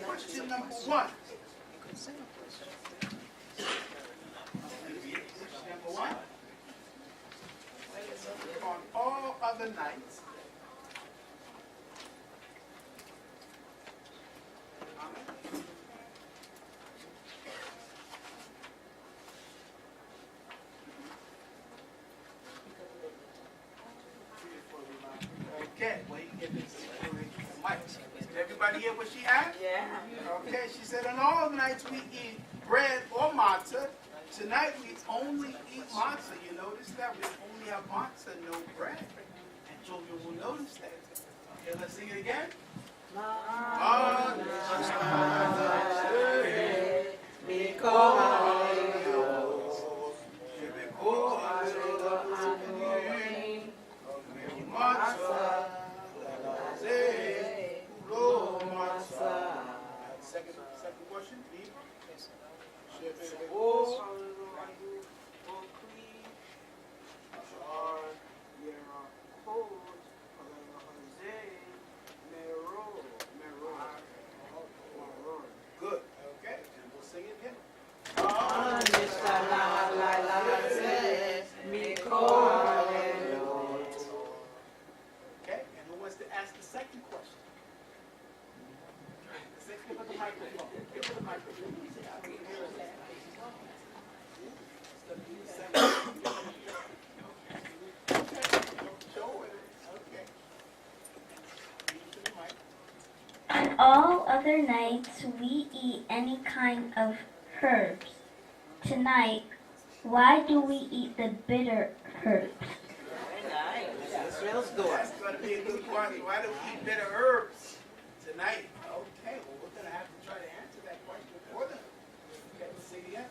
Question number 1. Number 1. On all other nights, okay, well, you can get this mic. Did everybody hear what she asked? Yeah. Okay, she said, on all nights we eat bread or matzah. Tonight we only eat matzah. You notice that? We only have matzah, no bread. And children will notice that. Okay, let's sing it again. Second question, please. Good. Okay, and we'll sing it again. Okay, and who wants to ask the second question? Give her the microphone. Give her the microphone. On all other nights, we eat any kind of herbs. Tonight, why do we eat the bitter herbs? Very nice. That's real good. That's going to be a good question. Why do we eat bitter herbs tonight? Okay, well, we're going to have to try to answer that question for them. Okay, let's sing it again.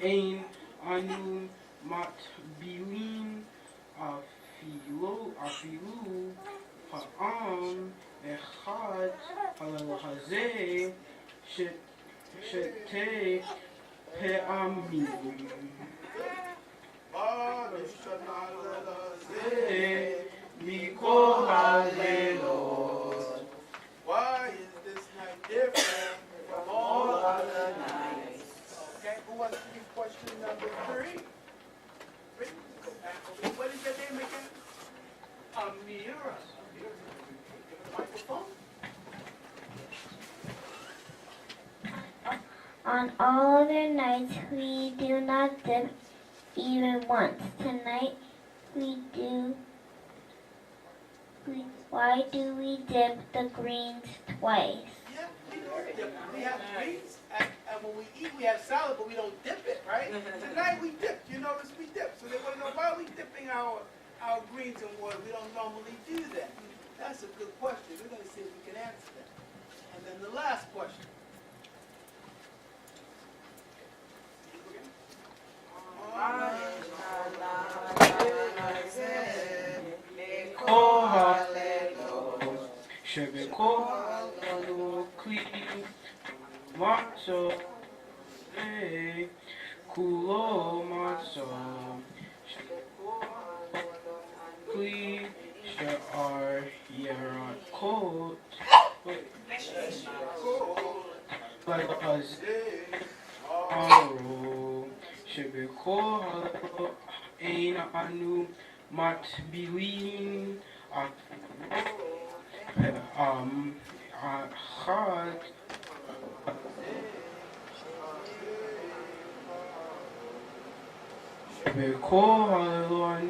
Ein anu matbilin afilu ha'am echad halal hazeh shete pe'amim mikol halelot. Why is this night different from all other nights? Okay, who wants to give question number 3? What is your name again? Amira. Give the microphone. On all other nights, we do not dip even once. Tonight, why do we dip the greens twice? Yeah, we don't dip. We have greens, and when we eat, we have salad, but we don't dip it, right? Tonight we dip. You notice we dip. So they want to know, why are we dipping our greens in water? We don't normally do that. That's a good question. We're going to see if we can answer that. And then the last question. Kulo matzo kli she'ar yerakot as aro shebekol ein anu matbilin achad shebekol halon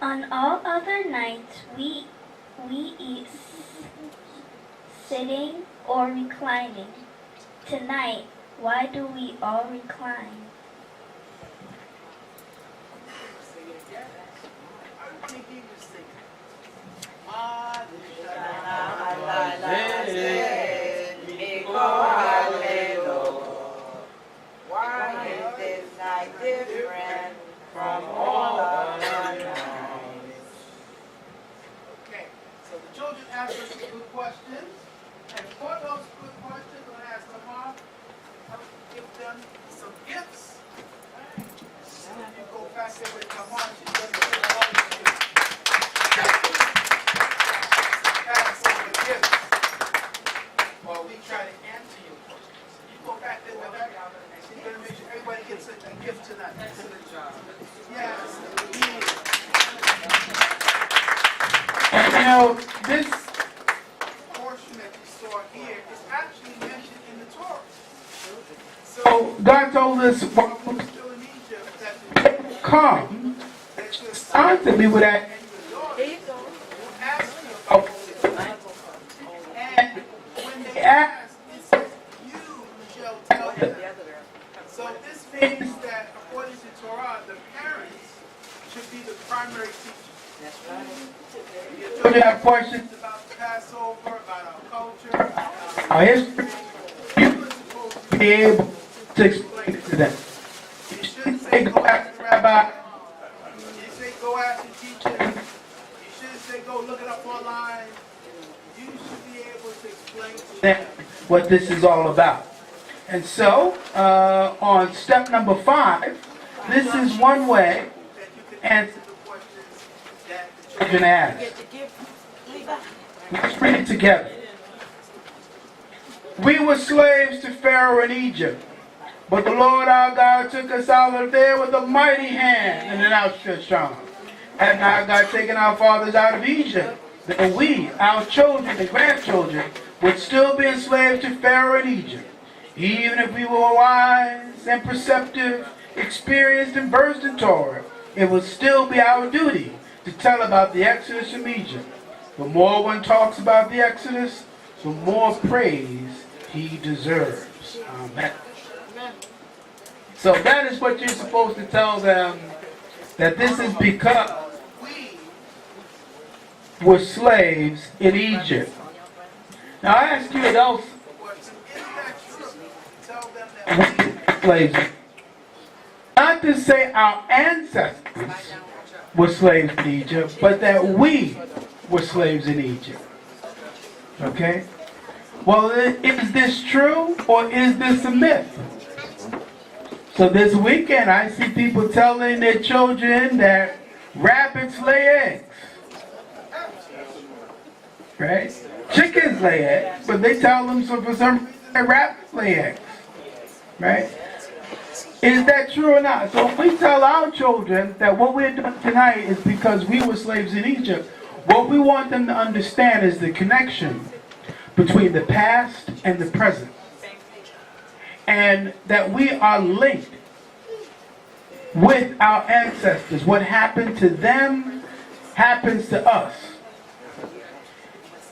On all other nights we eat sitting or reclining. Tonight, why do we all recline? Why is this night different from all other nights? Okay, so the children asked us some good questions, and for those good questions, I'm going to ask Lamar to give them some gifts. So you go back there with Lamar, she's going to give all the gifts. Passover gifts while we try to answer your questions. So you go back there with her, and she's going to make sure everybody gets a gift tonight. Excellent job. Yes. Now, this Portion that you saw here is actually mentioned in the Torah. So God told us while we were Still in Egypt, that the day will come, that your son to me with that. and your daughter will ask you about it. And when they ask, it says, you shall tell them. So this means that according to Torah, the parents should be the primary teachers. That's right. Your Children children have questions about Passover, about our culture, about history. You supposed to be able to explain it to them. You shouldn't They say go go ask ask the the rabbi. rabbi. You say go ask the teacher. You shouldn't say go look it up online. You should be able to explain to Them them. what this is all about. And so, on step number 5, this is one way That you can and answer the questions that the children children ask. Get the gift, Levi. Let's read it together. We were slaves to Pharaoh in Egypt, but the Lord our God took us out of there with a mighty hand and an outstretched arm. Had not God taken our fathers out of Egypt, then we, our children and grandchildren, would still be enslaved to Pharaoh in Egypt. Even if we were wise and perceptive, experienced and versed in Torah, it would still be our duty to tell about the Exodus from Egypt. The more one talks about the Exodus, the more praise he deserves. Amen. So that is what you're supposed to tell them, that this is because we we're slaves in Egypt. Now I ask you adults, were, isn't that true? Tell them that we were slaves. Not to say our ancestors were slaves in Egypt, but that we were slaves in Egypt. Okay? Well, is this true or is this a myth? So this weekend I see people telling their children that rabbits lay eggs. Right? Chickens lay eggs, but they tell them so for some reason that rabbits lay eggs. Right? Is that true or not? So if we tell our children that what we're doing tonight is because we were slaves in Egypt, what we want them to understand is the connection between the past and the present. And that we are linked with our ancestors. What happened to them happens to us.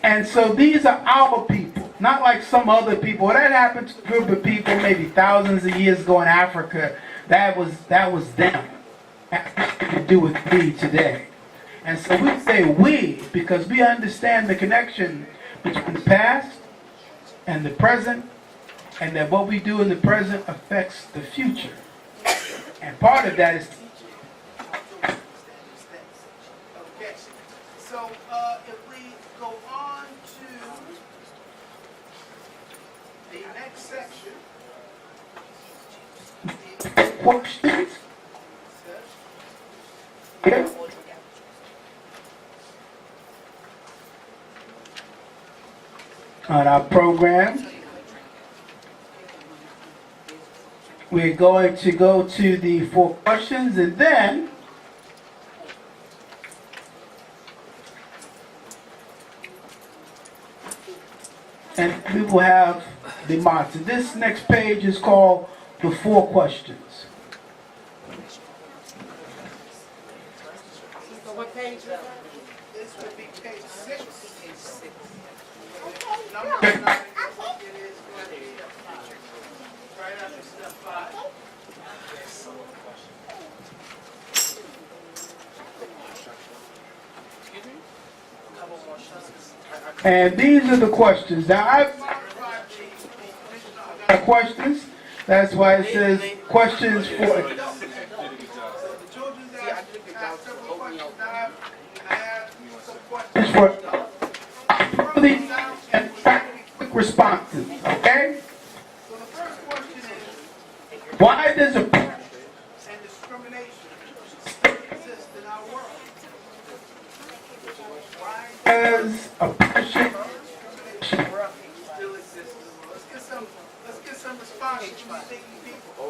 And so these are our people, not like some other people. That happened to a group of people maybe thousands of years ago in Africa. That was them. That has nothing to do with me today. And so we say we because we understand the connection between the past and the present, and that what we do in the present affects the future. And part of that is okay. So if we go on to the next section, questions. Yeah. On our program, we're going to go to the 4 questions and then we will have the mantra. This next page is called the 4 questions. So what page is that? This would be page 6. Number 9, it is going to be right after step 5. And these are the questions. Now, I've got questions. That's why it says questions for. So the children's asked several questions. I have some questions. For these and quick responses. Okay? So the first question is, Why does a and discrimination still exist in our world? Why does oppression still exists in the world? Let's get some responses from the thinking people. What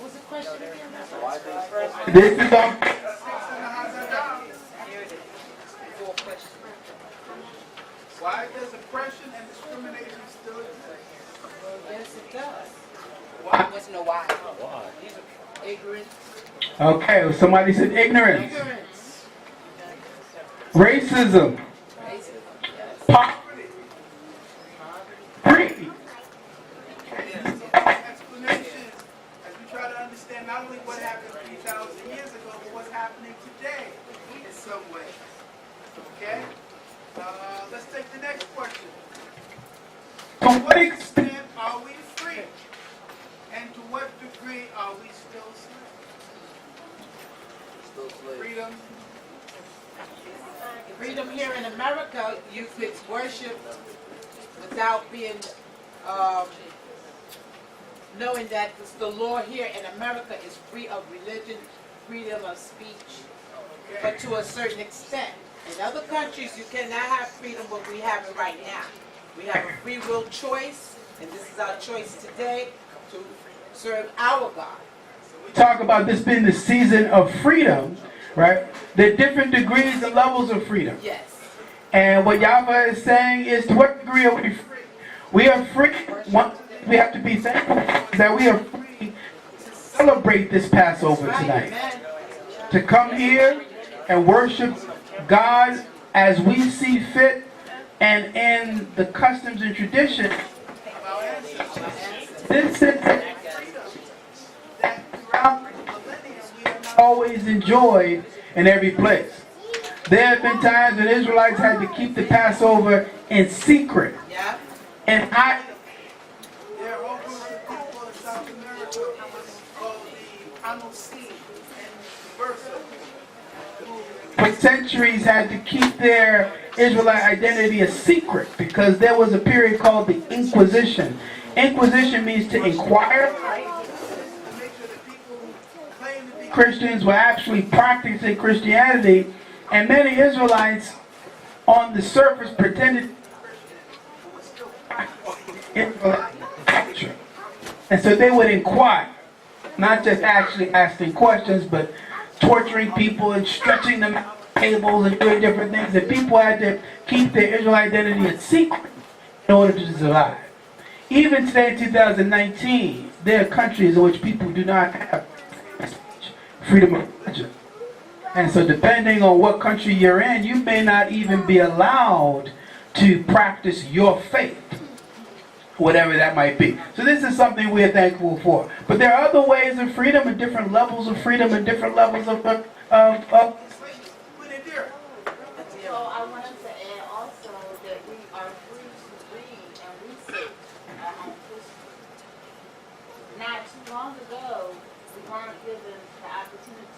was the question again? this is on 6 and a half. Why does oppression and discrimination still exist? Well, yes, it does. Why? What's no why? Ignorance. okay, well, somebody said ignorance, Ignorance. racism, poverty, greed. Explanations as we try to understand not only what happened 3,000 years ago, but what's happening today in some way. Okay? Let's take the next question. To what extent Extent are we free? And to what degree are we still slaves? Freedom. Freedom here in America, you could worship without being, knowing that the law here in America is free of religion, freedom of speech, but to a certain extent. In other countries, you cannot have freedom what we have right now. We have a free will choice, and this is our choice today to serve our God. talk about this being the season of freedom, right? There are different degrees and levels of freedom. Yes. And what Yahweh is saying is, to what degree are we free? We are free. We have to be thankful that we are free to celebrate this Passover tonight. Amen. To come here and worship God as we see fit and in the customs and traditions. This is that throughout millennia we have not always enjoyed in every place. There have been times when Israelites had to keep the Passover in secret. Yeah. And There are all groups of people in South America called the Anocene and Versa, for centuries had to keep their Israelite identity a secret because there was a period called the Inquisition. Inquisition means to inquire. to make sure that people who claim to be Christians were actually practicing Christianity, and many Israelites on the surface pretended were still practicing. Israelite culture. And so they would inquire, not just actually asking questions, but torturing people and stretching them out on tables and doing different things. And people had to keep their Israelite identity a secret in order to survive. Even today in 2019, there are countries in which people do not have freedom of religion. And so depending on what country you're in, you may not even be allowed to practice your faith, whatever that might be. So this is something we're thankful for. But there are other ways of freedom and different levels of freedom and different levels of When they did. So I wanted to add also that we are free to read and research our own history. Not too long ago, we weren't given the opportunity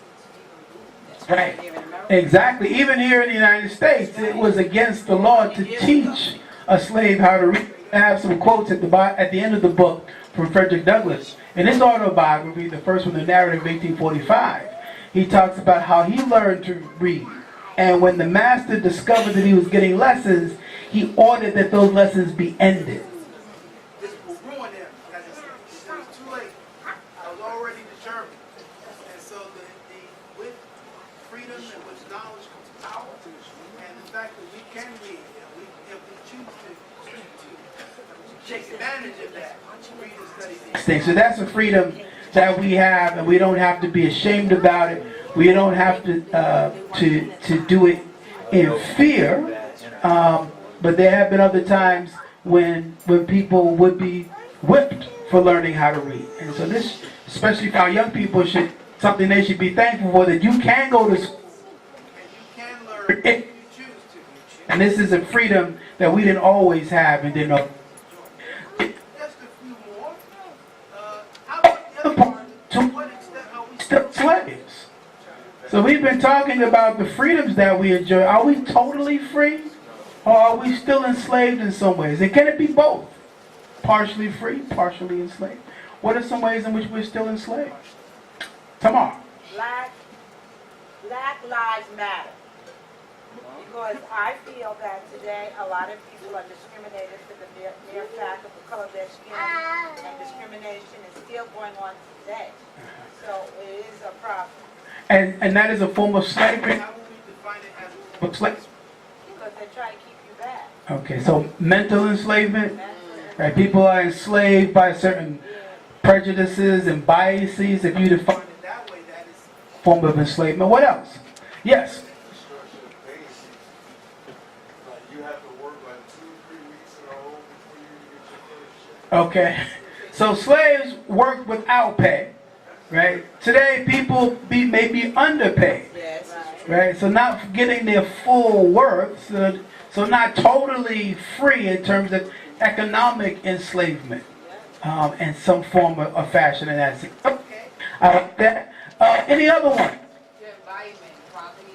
to even read. right. Exactly. Even here in the United States, it was against the law to teach a slave how to read. I have some quotes at the end of the book from Frederick Douglass. In his autobiography, the first one, The Narrative of 1845, he talks about how he learned to read. And when the master discovered that he was getting lessons, he ordered that those lessons be ended. This will ruin them. Because it's too late. I was already determined. And so with freedom and with knowledge comes power. And the fact that we can read, and if we choose to take advantage of that, read and study these So that's a freedom that we have, and we don't have to be ashamed about it. We don't have to do it in fear. But there have been other times when people would be whipped for learning how to read. And so this, especially for our young people, something they should be thankful for, that you can go to school And you can learn if you choose to. and this is a freedom that we didn't always have and didn't know. Just a few more. How about the other part? To what extent are we Still slaves. So we've been talking about the freedoms that we enjoy. Are we totally free? Or are we still enslaved in some ways? And can it be both? Partially free, partially enslaved. What are some ways in which we're still enslaved? Tamar. Black Lives Matter. Because I feel that today a lot of people are discriminated for the mere fact of the color of their skin, and discrimination is still going on today. So it is a problem. And that is a form of slavery. How will we define it as Of slavery. Because they try to keep you back. Okay, so mental enslavement. Right? People are enslaved by certain prejudices and biases. If you define it that way, that is a form of enslavement, what else? Yes. You have to work like 2-3 weeks in a row before you get your first check. Okay. So slaves worked without pay. Right? Today people may be underpaid. Yes. Right? So not getting their full worth. So not totally free in terms of economic enslavement. In some form of fashion, and that's it. Okay. I like that. Any other one? Your environment, property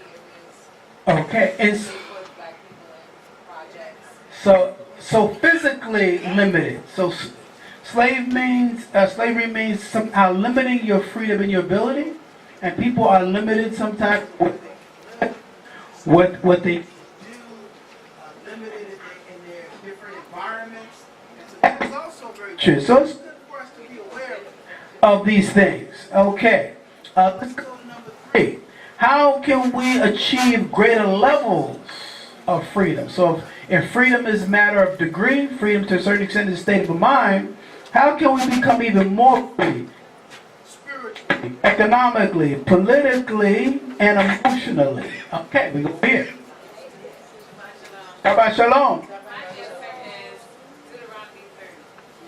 areas, Okay. It's with black people in projects. so physically limited. So slavery means somehow limiting your freedom and your ability, and people are limited sometimes what they do, limited in their different environments. And so that is also very true. So it's good for us to be aware of these things. Okay. Let's go to number 3. How can we achieve greater levels of freedom? So if freedom is a matter of degree, freedom to a certain extent is a state of the mind, how can we become even more free? Spiritually, economically, politically, and emotionally. Okay, we go here. How about shalom? My answer is Deuteronomy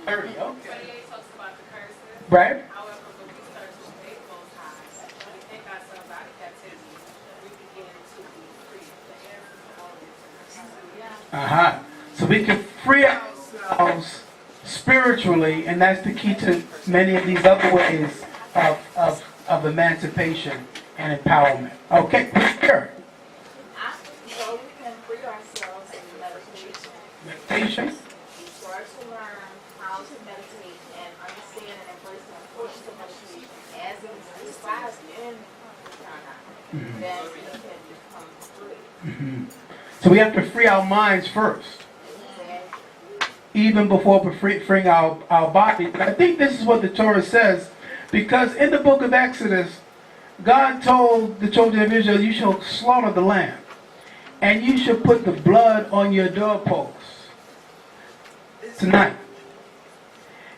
30. 30, okay. 28 talks about the curses. Right? However, when we start to obey the Most High, when we take ourselves out of captivity, we begin to be free. The answer is always hallelujah. So we can free ourselves spiritually, and that's the key to many of these other ways of emancipation and empowerment. Okay, here. So we can free ourselves in meditation. Meditation. We start to learn how to meditate and understand and embrace the importance of meditation as it is described in Ghana. Then we can become free. So we have to free our minds first, even before freeing our body. I think this is what the Torah says, because in the book of Exodus, God told the children of Israel, you shall slaughter the lamb, and you shall put the blood on your doorposts tonight.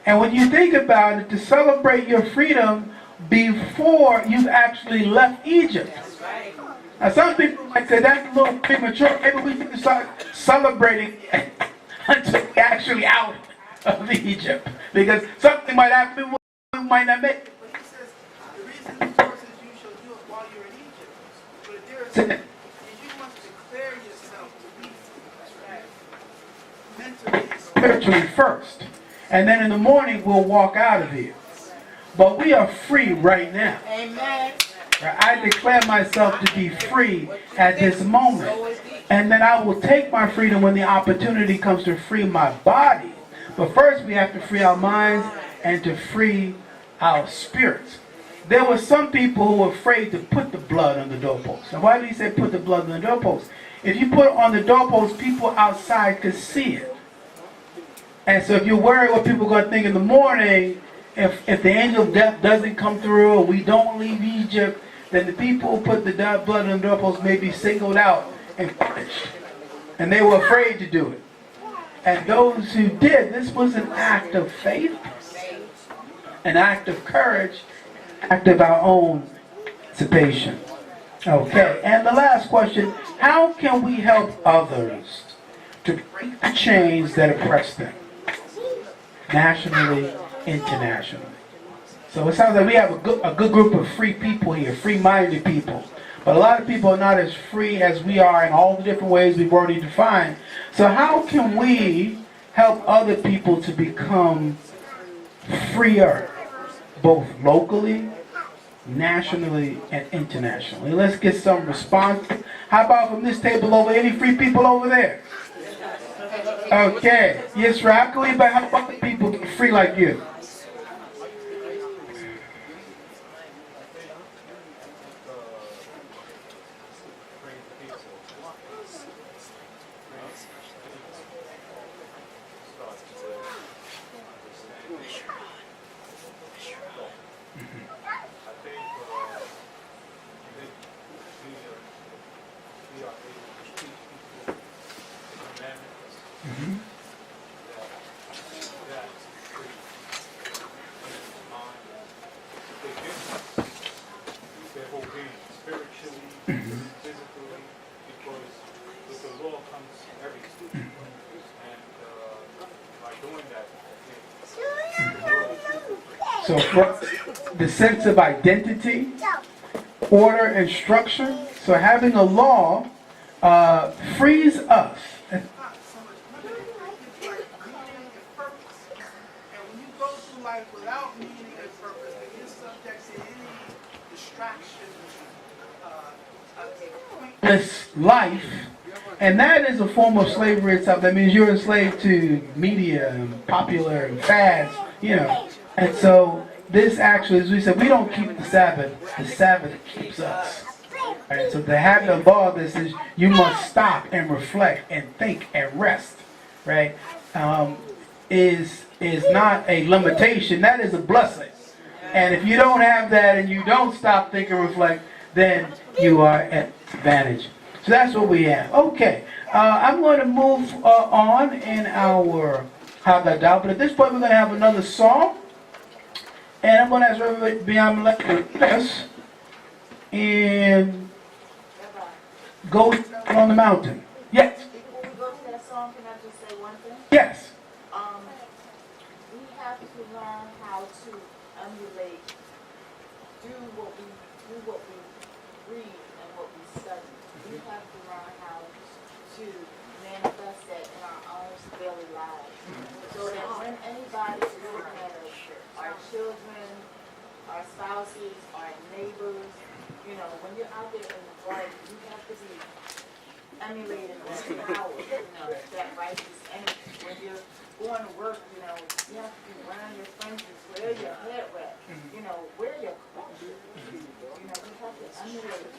And when you think about it, to celebrate your freedom before you've actually left Egypt. Now some people might say that's a little premature. Maybe we can start celebrating it until we're actually out of Egypt. Because something might happen we might not make it. But he says, the reason the Torah says you shall do it while you're in Egypt. But there is, you must declare yourself to be mentally and Spiritually first. And then in the morning we'll walk out of here. But we are free right now. Amen. I declare myself to be free at this moment. And then I will take my freedom when the opportunity comes to free my body. But first we have to free our minds and to free our spirits. There were some people who were afraid to put the blood on the doorpost. Now why did he say put the blood on the doorpost? If you put it on the doorpost, people outside could see it. And so if you're worried what people are going to think in the morning, if the angel of death doesn't come through or we don't leave Egypt, then the people who put the blood on the doorpost may be singled out and punished. And they were afraid to do it. And those who did, this was an act of faith, an act of courage, an act of our own emancipation. Okay, and the last question, how can we help others to break the chains that oppress them, nationally, internationally? So it sounds like we have a good group of free people here, free-minded people. But a lot of people are not as free as we are in all the different ways we've already defined. So how can we help other people to become freer, both locally, nationally, and internationally? Let's get some response. How about from this table over? Any free people over there? Okay. Yes, right. How can we help other people get free like you? So the sense of identity, order, and structure. So having a law frees us. And when you go through life without meaning and purpose, then you're subject to any distraction, This life, and that is a form of slavery itself. That means you're enslaved to media and popular and fads, you know. And so this actually, as we said, we don't keep the Sabbath keeps us. Right? So to have the law that says you must stop and reflect and think and rest, right, is not a limitation. That is a blessing. And if you don't have that and you don't stop, think, and reflect, then you are at advantage. So that's what we have. Okay, I'm going to move on in our Haggadah, but at this point we're going to have another song. And I'm going to ask everybody beyond us and go on the mountain. Yes. Before we go to that song, can I just say one thing? Yes. We have to learn how to emulate, do what we read and what we study. We have to learn how to manifest that in our own daily lives. So that when anybody is looking at us, our children, our spouses, our neighbors, you know, when you're out there in the garden, you have to be emulating that power, you know, that righteous energy. When you're going to work, you know, you have to be wearing your fringes, wear your head wrap, you know, wear your clothes. You know, we have to emulate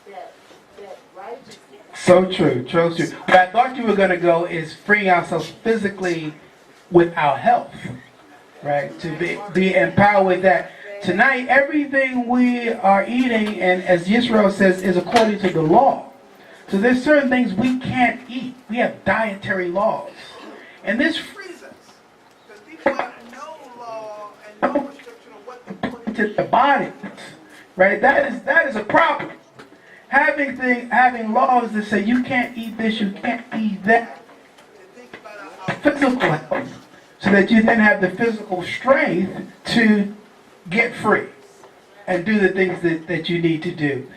that righteousness. So true, so true. But I thought you were going to go is freeing ourselves physically with our health, right? To be empowered with that. Tonight, everything we are eating, and as Yisrael says, is according to the law. So there's certain things we can't eat. We have dietary laws. And this frees us. Because people have no law and no restriction on what they put to the body, right? That is a problem. Having laws that say you can't eat this, you can't eat that. Physical health, so that you then have the physical strength to get free and do the things that you need to do.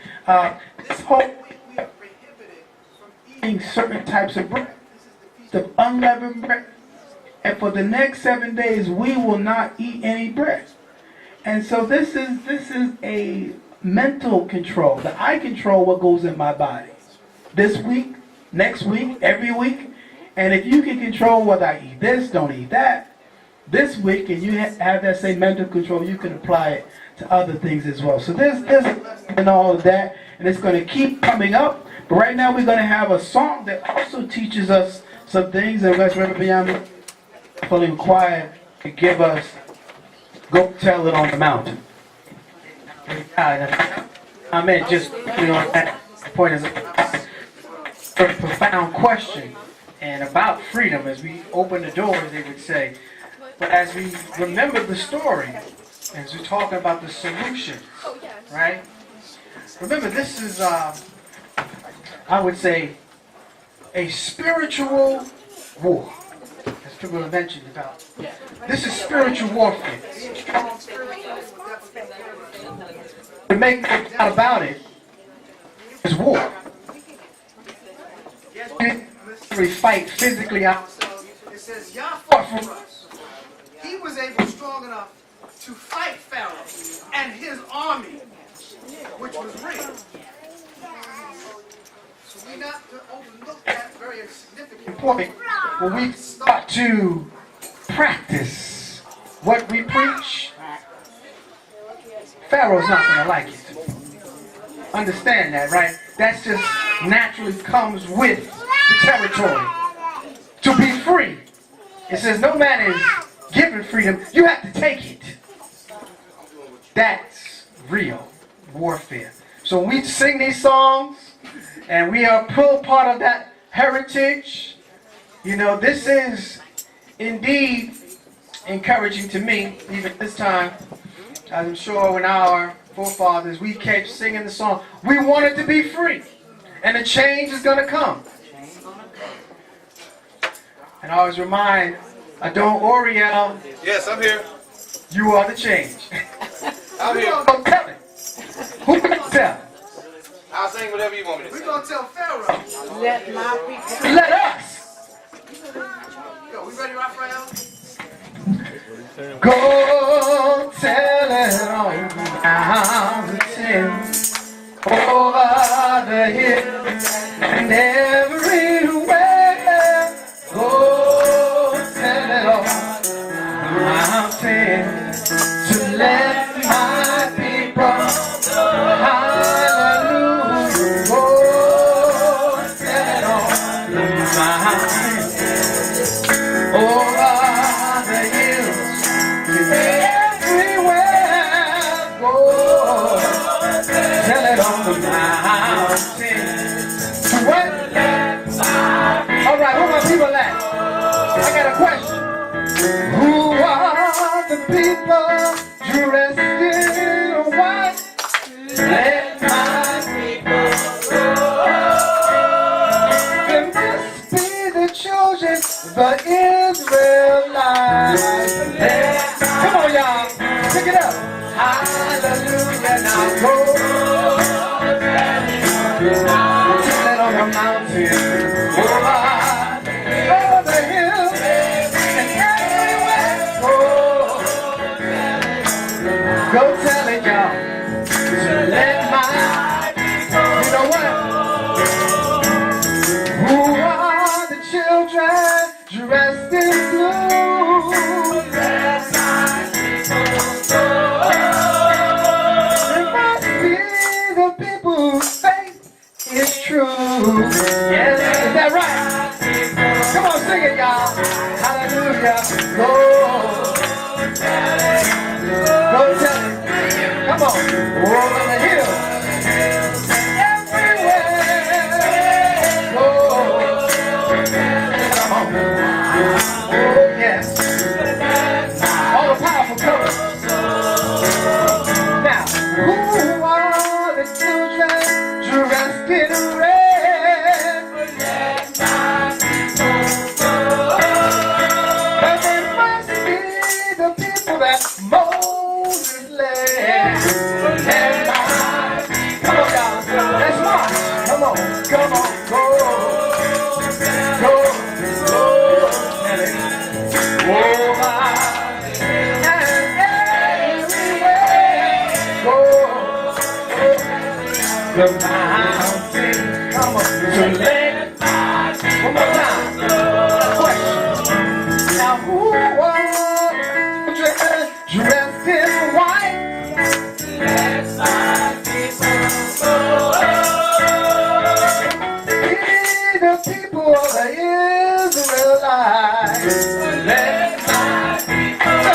This whole week we are prohibited from eating certain types of bread. This is the feast of unleavened bread. And for the next 7 days we will not eat any bread. And so this is a mental control, that I control what goes in my body. This week, next week, every week. And if you can control whether I eat this, don't eat that, this week, and you have that same mental control, you can apply it to other things as well. So there's and all of that, and it's going to keep coming up. But right now we're going to have a song that also teaches us some things, and let's remember beyond fully required to give us, go tell it on the mountain. I meant just, that point is a profound question, and about freedom. As we open the doors, they would say, but as we remember the story, as we're talking about the solution, right? Remember, this is, I would say, a spiritual war. As people have mentioned about. This is spiritual warfare. To make no doubt about it, is war. We fight physically out. It says, Yah fought for us. He was able, strong enough, to fight Pharaoh and his army, which was real. So we not to overlook that very significant Point when we start to practice what we preach, Pharaoh's not going to like it. Understand that, right? That just naturally comes with the territory. To be free, it says no man is given freedom, you have to take it. That's real warfare. So when we sing these songs, and we are part of that heritage, you know, this is indeed encouraging to me, even this time. I'm sure when our forefathers, we kept singing the song, we wanted to be free. And a change is going to come. And I always remind Adon Oriel, Yes, I'm here. you are the change. I'm here. Don't tell it. Who can tell? I'll sing whatever you want me to We're sing. going to tell Pharaoh. Let my people. Let us Yo, we ready, Raphael? go tell it on the mountain, over the hills and everywhere. Go tell it on the mountain to let my people hallelujah. Go tell it on the mountain, over the hills and everywhere. Go tell it on the mountain to what? All right, where my people at? I got a question. Who are the people dressed in white? Let my people go. It must be the children, the Israelites. Come on, y'all, pick it up. Hallelujah, now go. Tell it on the mountain, over the hills and everywhere. Go tell it, y'all. To let my, you know what? Who are the children dressed in blue? It must be the people whose faith is true. Yes, is that right? Come on, sing it, y'all. Hallelujah. Go tell it. Come on. Over the hill. Everywhere. Go. Come on. Oh, yes. All the powerful colors. Now, who are the children dressed in red? Moses led. Come on, y'all. Let's march. Come on, come on, go. Go, go. Over and everywhere. Go. The mountain. Come on. So let one more time. Question. Now who was dressed in white? Let my people go. Be the people of the Israelites. Let my people go.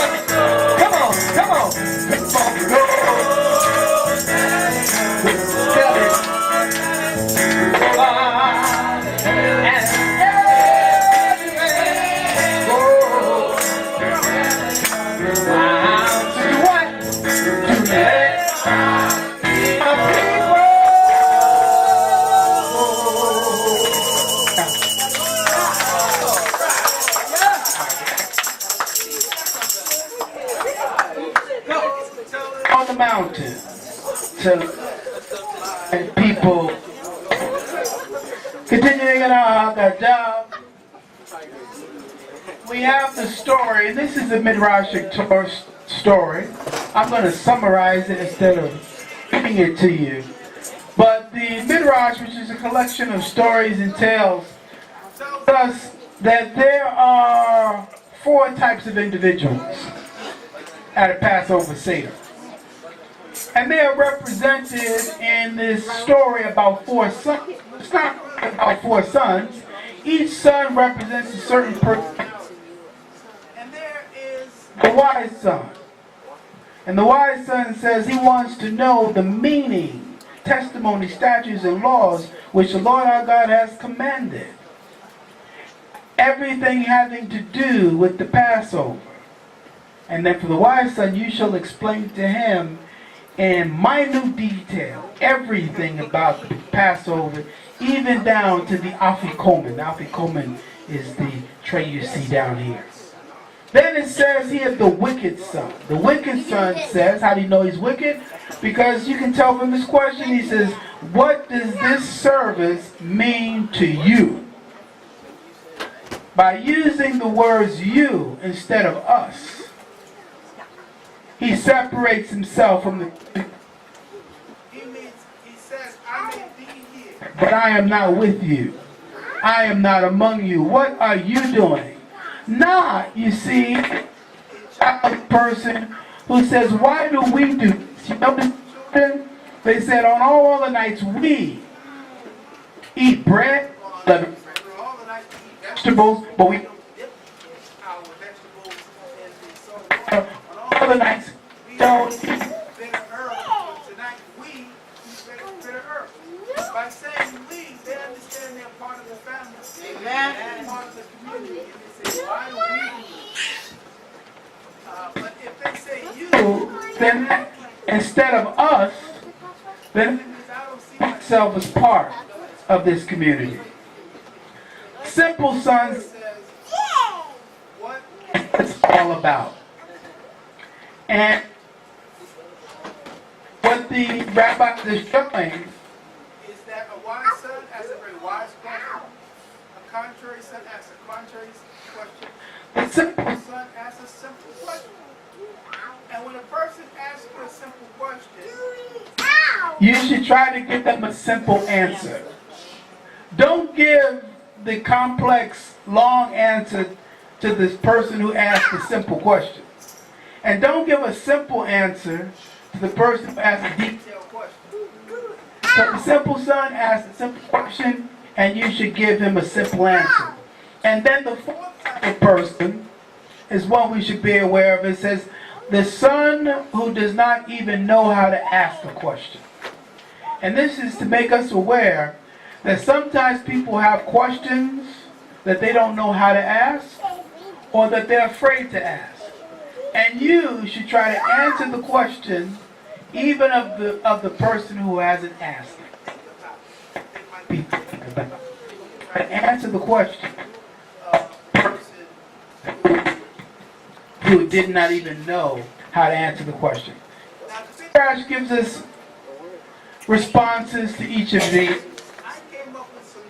Come on, come on, come on, go. Tell it. And and people continuing on our job. We have the story, and this is a Midrashic story. I'm going to summarize it instead of reading it to you. But the Midrash, which is a collection of stories and tales, tells us that there are 4 types of individuals at a Passover Seder. And they are represented in this story about 4 sons. It's not about 4 sons. Each son represents a certain person. And there is The wise son. And the wise son says he wants to know the meaning, testimony, statutes, and laws which the Lord our God has commanded. Everything having to do with the Passover. And then for the wise son, you shall explain to him in minute detail everything about the Passover, even down to the afikomen. The afikomen is the tray you see down here. Then it says here the wicked son. The wicked son says, how do you know he's wicked? Because you can tell from this question, he says, what does this service mean to you? By using the words you instead of us, he separates himself from the... he says, I may be here. But I am not with you. I am not among you. What are you doing? Not, you see, a person who says, why do we do this? You know the children? They said, on all other nights we eat bread, All the night we eat vegetables, but we dip our vegetables in the salt water. on all other nights We don't eat eat. bitter herbs. Tonight we eat bitter herbs. By saying we, they understand they're part of the family. Amen. They're part of the community. And they say, why do we do this? But if they say you, Then instead of us, then that means I don't see myself as part of this community. Simple sons, says, what it's all about. And what the rabbi is showing is that a wise son asks a very wise question, a contrary son asks a contrary question, the simple a son asks a simple question. And when a person asks you a simple question, you should try to give them a simple answer. Don't give the complex, long answer to this person who asked a simple question. And don't give a simple answer to the person who asked a detailed question. So the simple son asked a simple question, and you should give him a simple answer. And then the 4th type of person is one we should be aware of. It says, the son who does not even know how to ask a question. And this is to make us aware that sometimes people have questions that they don't know how to ask, or that they're afraid to ask. And you should try to answer the question even of the person who hasn't asked it. Try to answer the question of the person who did not even know how to answer the question. Now, the Midrash gives us responses to each of these. I came up with some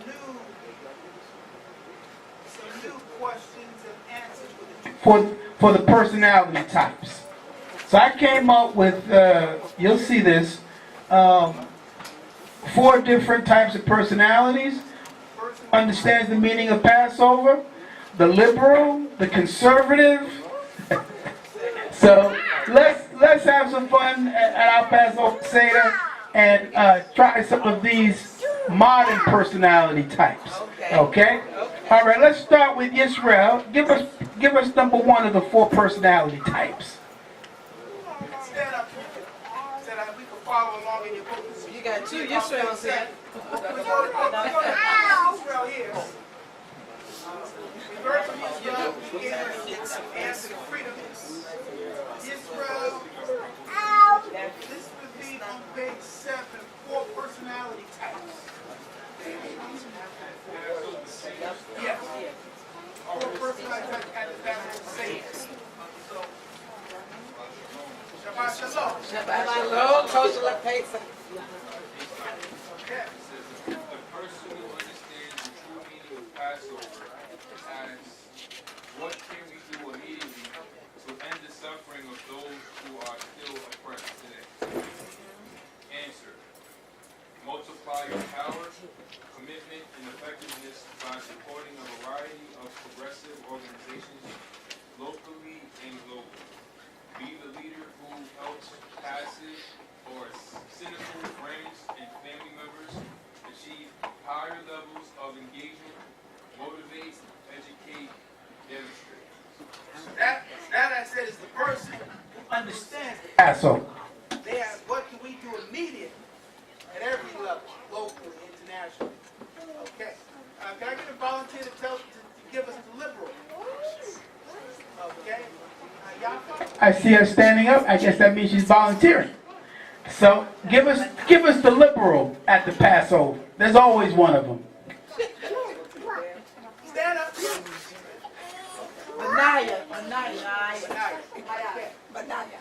new questions and answers For the personality types. So I came up with, you'll see this, 4 different types of personalities. Understands the meaning of Passover, the liberal, the conservative. So let's have some fun at our Passover Seder and try some of these modern personality types. Okay? All right, let's start with Yisrael. Give us number 1 of the 4 personality types. stand up so that we can follow along in your book. You got 2 Yisraels here. We go to Israel here. The verse of Israel begins answer the freedom. Israel, this would be on page 7, 4 personality types. Yes. 4 personality types at the back of the same. Shabbat Shalom. Shabbat Shalom, Kosher Lepesa. power, commitment, and effectiveness by supporting a variety of progressive organizations locally and globally. Be the leader who helps passive or cynical friends and family members achieve higher levels of engagement, motivate, educate, demonstrate. That I said is the person who understands the Passover. They have, what can we do immediately at every level, locally, internationally? Okay. Can I get a volunteer to give us the liberal? Okay. Yafa? I see her standing up. I guess that means she's volunteering. So give us the liberal at the Passover. There's always one of them. Stand up. Benaya.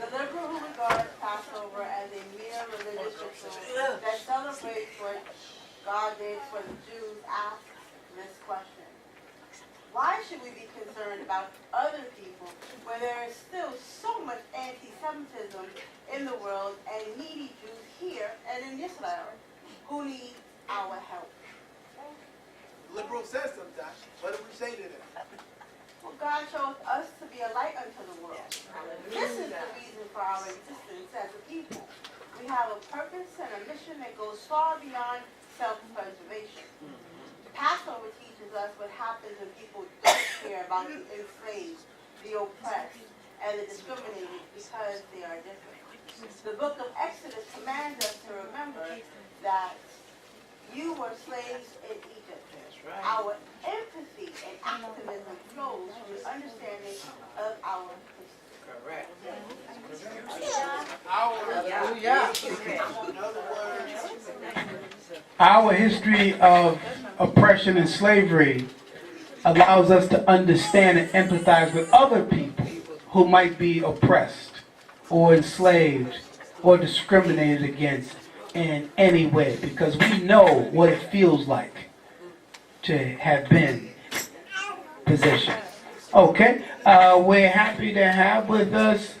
The liberal who regards Passover as a mere religious ritual that celebrates what God did for the Jews asks this question. Why should we be concerned about other people when there is still so much anti-Semitism in the world and needy Jews here and in Israel who need our help? Liberal says sometimes. What do we say to them? Well, God chose us to be a light unto the world. This is the reason for our existence as a people. We have a purpose and a mission that goes far beyond self-preservation. Passover teaches us what happens when people don't care about the enslaved, the oppressed, and the discriminated because they are different. The book of Exodus commands us to remember that you were slaves in Egypt. Our empathy and activism flows from the understanding of our history. Correct. Our history of oppression and slavery allows us to understand and empathize with other people who might be oppressed or enslaved or discriminated against in any way, because we know what it feels like to have been positioned. Okay, we're happy to have with us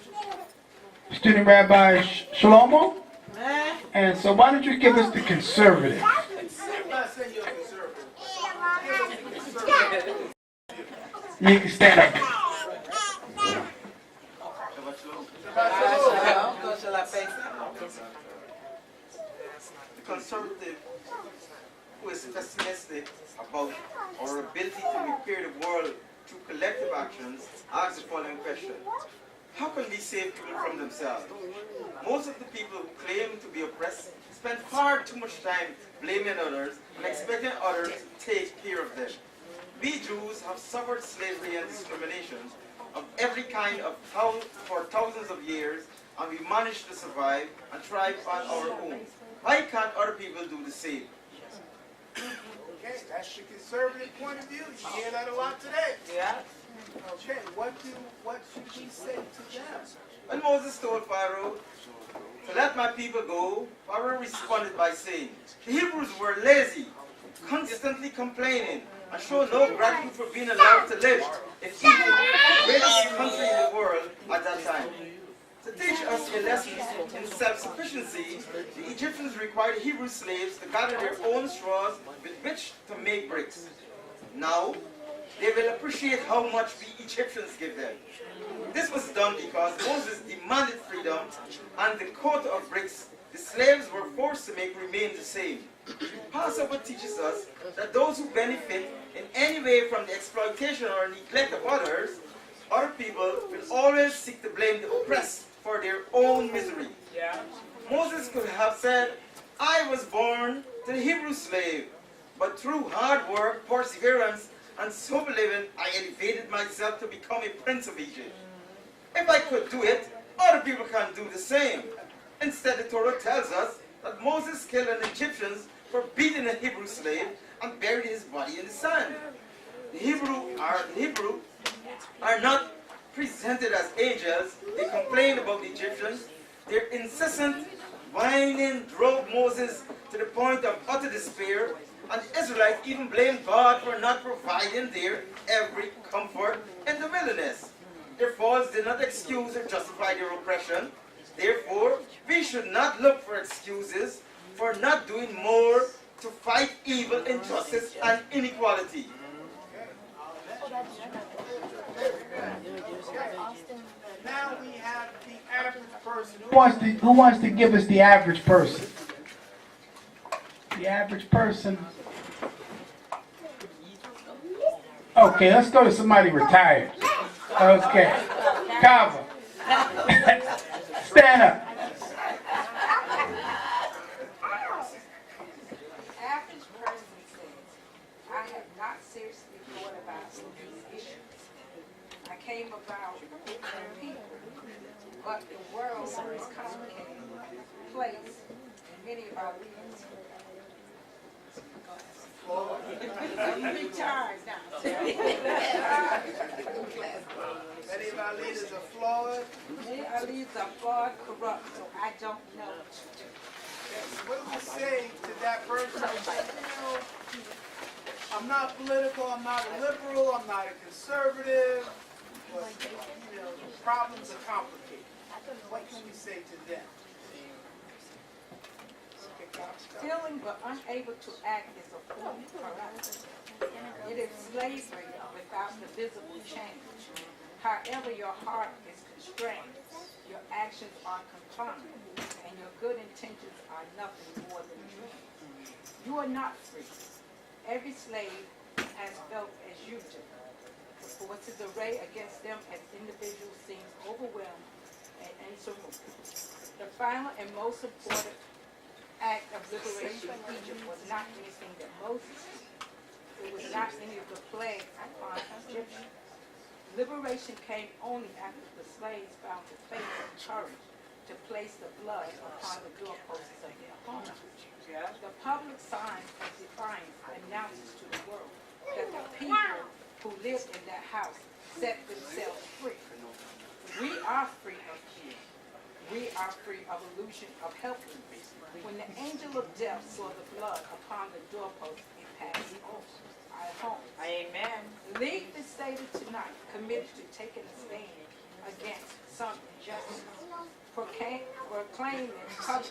Student Rabbi Shlomo. And so why don't you give us the conservative? I'm not saying you're a conservative. You can stand up. The conservative who is pessimistic about our ability to repair the world through collective actions asks the following question. How can we save people from themselves? Most of the people who claim to be oppressed spend far too much time blaming others and expecting others to take care of them. We Jews have suffered slavery and discrimination of every kind for thousands of years, and we managed to survive and thrive on our own. Why can't other people do the same? Okay, that's the conservative point of view. You hear that a lot today. Yeah. Okay, what should we say to them? When Moses told Pharaoh to let my people go, Pharaoh responded by saying, the Hebrews were lazy, constantly complaining, and showed no gratitude for being allowed to live in Egypt, the greatest country in the world at that time. To teach us a lesson in self-sufficiency, the Egyptians required Hebrew slaves to gather their own straws with which to make bricks. Now, they will appreciate how much we Egyptians give them. This was done because Moses demanded freedom, and the quota of bricks the slaves were forced to make remained the same. Passover teaches us that those who benefit in any way from the exploitation or neglect of others, other people will always seek to blame the oppressed for their own misery. Yeah. Moses could have said, I was born to the Hebrew slave, but through hard work, perseverance, and sober living, I elevated myself to become a prince of Egypt. If I could do it, other people can do the same. Instead, the Torah tells us that Moses killed an Egyptian for beating a Hebrew slave and buried his body in the sand. The Hebrew are not presented as angels. They complain about the Egyptians. Their incessant whining drove Moses to the point of utter despair, and the Israelites even blamed God for not providing their every comfort in the wilderness. Their faults did not excuse or justify their oppression. Therefore, we should not look for excuses excuses for not doing more to fight evil, injustice, and inequality. Now we have the average person. Who wants to give us the average person? The average person. Okay, let's go to somebody retired. Okay. Kava. Stand up. Average person says, I have not seriously thought about these issues. I came about for people, but the world is a complicated place, and many of our leaders. You retired now. Many of our leaders are flawed. Many of our leaders are flawed, corrupt, so I don't know what to do. What do we say to that person who says, you know, I'm not political, I'm not a liberal, I'm not a conservative, but, you know, the problems are complicated. What can we say to them? Feeling but unable to act is a form of corruption. It is slavery without the visible change. However, your heart is constrained, your actions are confined, and your good intentions are nothing more than dreams. You are not free. Every slave has felt as you do. The forces array against them as individuals seems overwhelmed and insurmountable. The final and most important act of liberation in Egypt was not anything that Moses did. It was not any of the plagues upon Egyptians. Liberation came only after the slaves found the faith and courage to place the blood upon the doorposts of their homes. The public sign of defiance announces to the world that the people who lived in that house set themselves free. We are free of fear. We are free of illusion of helplessness. When the angel of death saw the blood upon the doorpost, it passed over. I hope. Amen. Leave this stated tonight, committed to taking a stand against some injustice. Proclaim it publicly.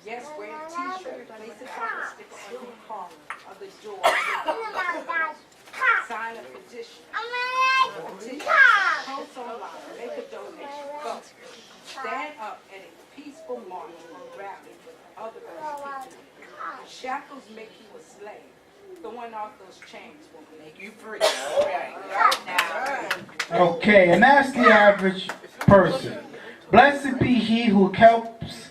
Yes, wear a t-shirt, place it on the sticker on the corner of the door. Sign a petition. Post online, make a donation. Go. Stand up at a peaceful march or rally with other people. The shackles make you a slave. Throwing off those chains will make you free. Okay, and that's the average person. Blessed be he who helps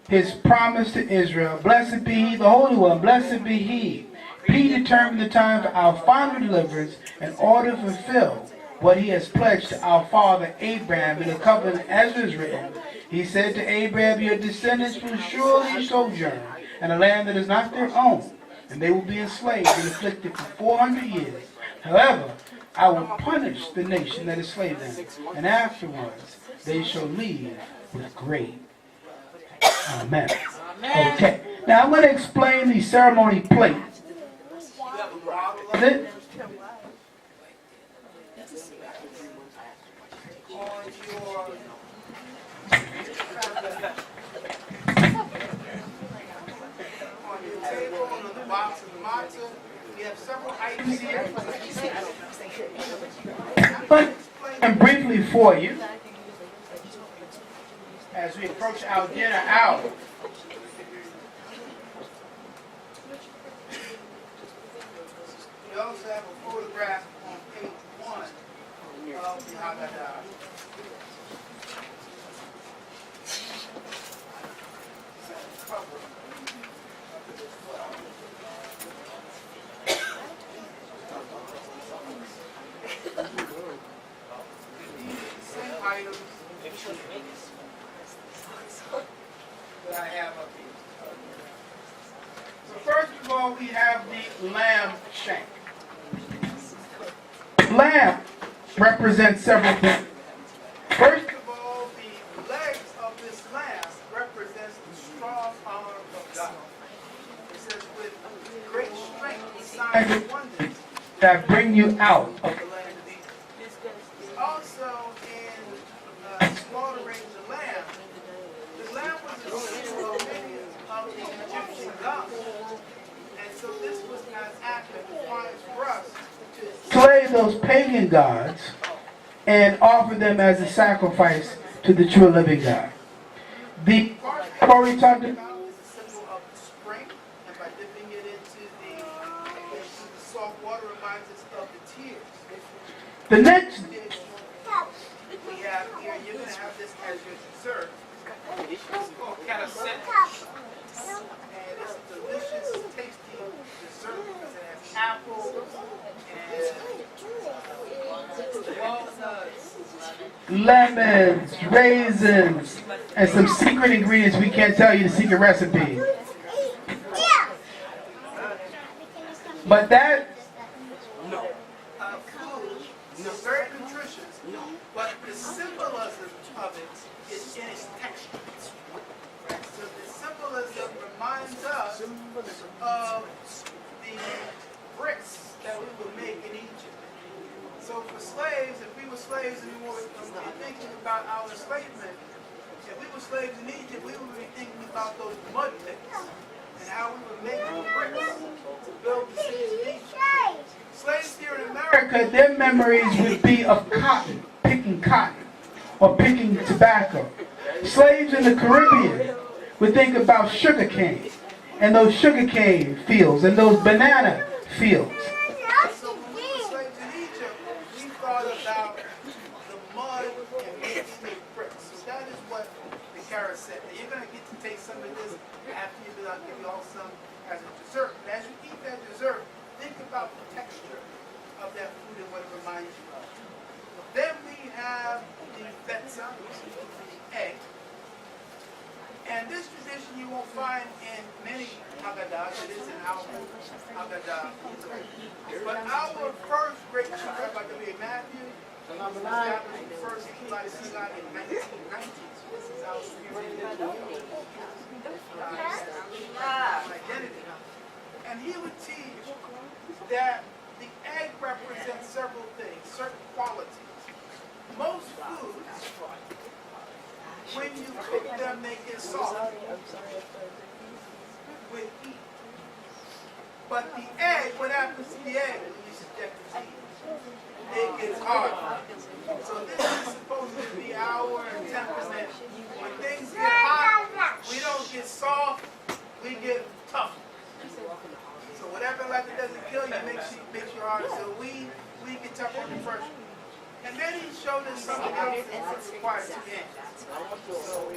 his promise to Israel. Blessed be he, the Holy One. Blessed be he. He determined the time for our final deliverance in order to fulfill what he has pledged to our father Abraham in the covenant as is written. He said to Abraham, your descendants will surely sojourn in a land that is not their own, and they will be enslaved and afflicted for 400 years. However, I will punish the nation that enslaved them, and afterwards they shall leave with great. Amen. Okay, now I'm going to explain the ceremony plate. Is it? Box of matzah. We have several items here. And briefly for you, as we approach our dinner hour, We also have a photograph on page 1 of the Haggadah. Cover. Same items that I have up here. so first of all, we have the lamb shank. Lamb represents several things. First, First of all, the legs of this lamb represents the strong arm of God. It says, with great strength, signs and wonders, that bring you out of the land of Egypt. Also, in slaughtering the lamb was a symbol of many pagan gods and offer them as a sacrifice to the true living God. The already talked about is a symbol of the spring, and by dipping it into the salt water reminds us of the tears. the next. We have here, you're going to have this as your dessert. It's called carousel. And it's a delicious, tasty dessert because it has apples and walnuts. Lemons, raisins, and some secret ingredients we can't tell you the secret recipe. But that Food is very nutritious, but the symbolism of it is in its texture. Right? So the symbolism reminds us of the bricks that we would make in Egypt. So for slaves, if we were slaves and we were thinking about our enslavement, if we were slaves in Egypt, we would be thinking about those mud pits and how we would make the bricks to build the cities of Egypt. Slaves here in America, their memories would be of cotton or picking tobacco. Slaves in the Caribbean would think about sugar cane and those sugar cane fields and those banana fields. so when we were slaves in Egypt, we thought about the mud and making the bricks. So that is what the carrot said. Now you're going to get to taste some of this after I'll give you all some as a dessert. But as you eat that dessert, think about the texture of that food and what it reminds you of. Then we have the fetza, which is the egg. And this tradition you won't find in many Haggadahs. It is in our Haggadah. But our first great Rabbi W. Matthew established the first Eli synagogue in 1990. So this is our identity. And he would teach that the egg represents several things, certain qualities. Most foods, when you cook them, they get soft with heat. But the egg, what happens to the egg when you subject it to heat? It gets hard. So this is supposed to be our temperament. When things get hot, we don't get soft, we get tough. So whatever like it doesn't kill you makes you hard. So we get tough on the first. And then he showed us something else that's required to end. So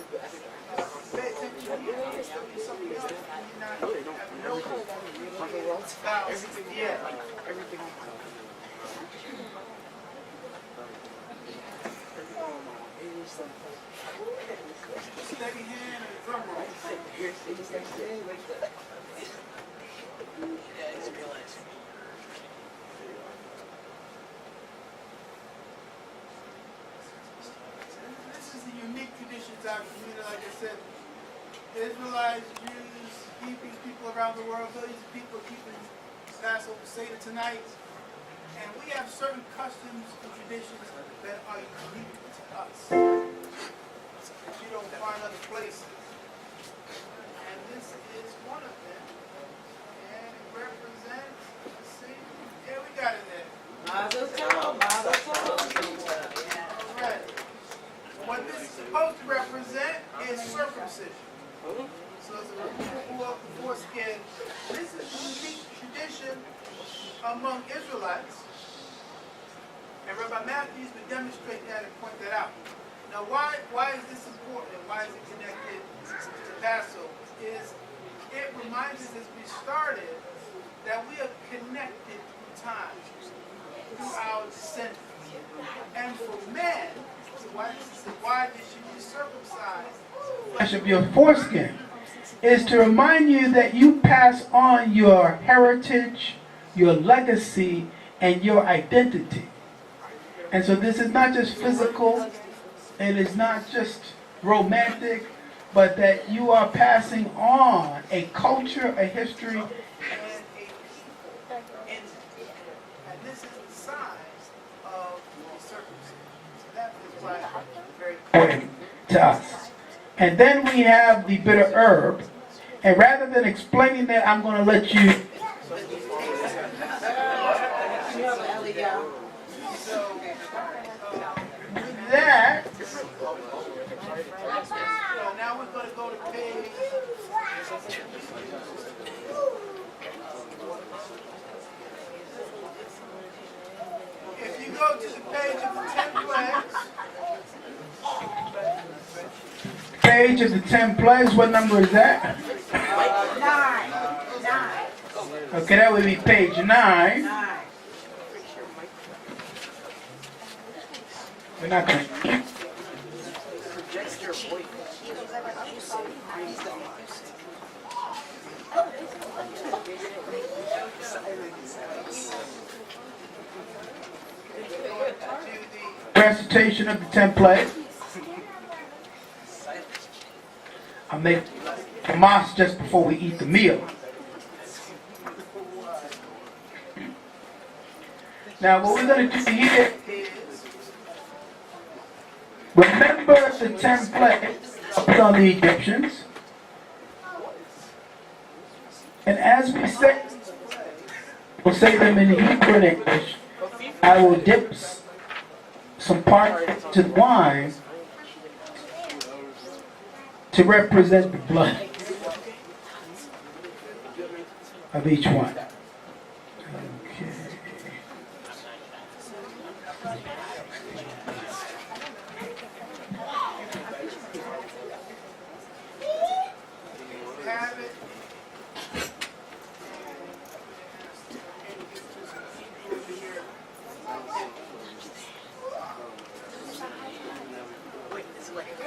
pay attention here. There'll be something else you not have no clue about. Yeah. Steady hand and drum roll. This is the unique traditions out of the community, like I said. Israelites, Jews, Hebrews, people around the world, billions of people keeping Passover Seder tonight. And we have certain customs and traditions that are unique to us, that you don't find other places. And this is one of them. And it represents, let's see, yeah, we got it there. Mazel tov, mazel tov. All right. What this is supposed to represent is circumcision. So it's a removal of the foreskin. This is a unique tradition among Israelites. And Rabbi Matthews would demonstrate that and point that out. Now why is this important and why is it connected to Passover? It reminds us as we started that we are connected through time, through our descendants. And for men, so why they should be circumcised? Flesh of your foreskin is to remind you that you pass on your heritage, your legacy, and your identity. And so this is not just physical, it is not just romantic, but that you are passing on a culture, a history, And a people. And this is the sign of the circumcision. So that is why it's very important to us. And then we have the bitter herb. And rather than explaining that, I'm going to let you. You have Eliyahu. that, So now we're going to go to page. If you go to the page of the 10 plagues, page of the 10 plagues, what number is that? 9. Okay, that would be page 9. We're not going to. Recitation of the 10 plagues. I'll make the mass just before we eat the meal. Now, what we're going to do here is remember the 10 plagues on the Egyptians. And as we say, we'll say them in Hebrew and English. I will dip some part to the wine to represent the blood of each one. Okay. have it.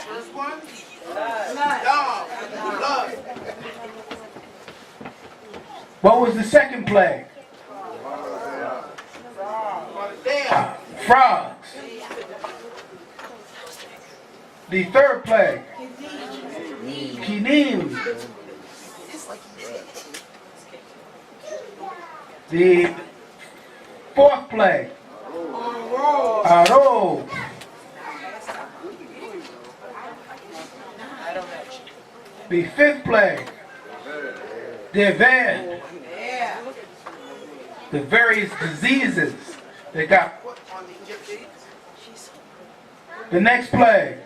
First one? Dog. Blood. What was the second plague? Frogs. The third plague? Kinim. The fourth plague? Aro. The fifth plague? Deved. The various diseases that got. The next plague?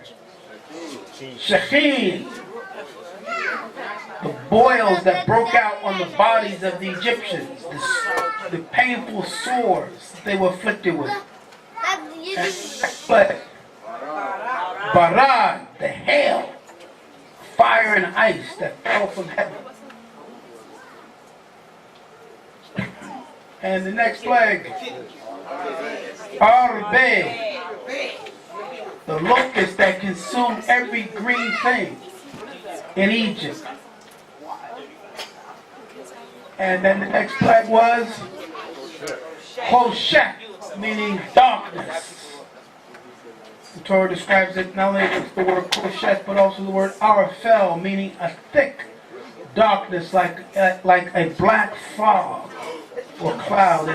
Shechin. The boils that broke out on the bodies of the Egyptians. The painful sores they were afflicted with. And the next plague? Barad. The hail. Fire and ice that fell from heaven. And the next plague, Arbe, the locust that consumed every green thing in Egypt. And then the next plague was Hoshek, meaning darkness. The Torah describes it not only with the word Hoshek, but also the word Arafel, meaning a thick darkness like a black fog or cloud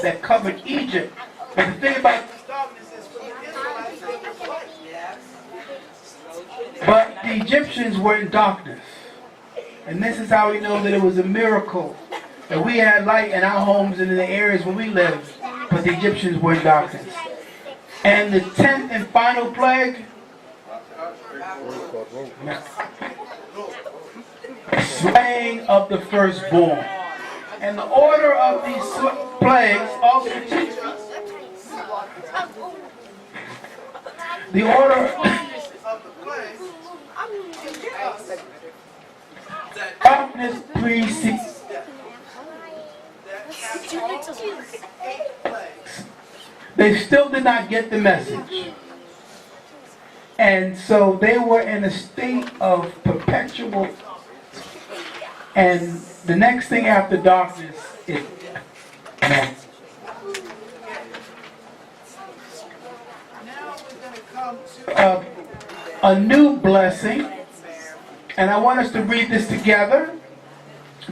that covered Egypt. But the thing about darkness is for the Israelites, it was light. But the Egyptians were in darkness. And this is how we know that it was a miracle that we had light in our homes and in the areas where we lived, but the Egyptians were in darkness. And the 10th and final plague, slaying of the firstborn. And the order of these plagues also teaches us the order of the plagues teaches us that darkness precedes death. They still did not get the message. And so they were in a state of perpetual. And the next thing after darkness is death. Now we're going to come to A new blessing. And I want us to read this together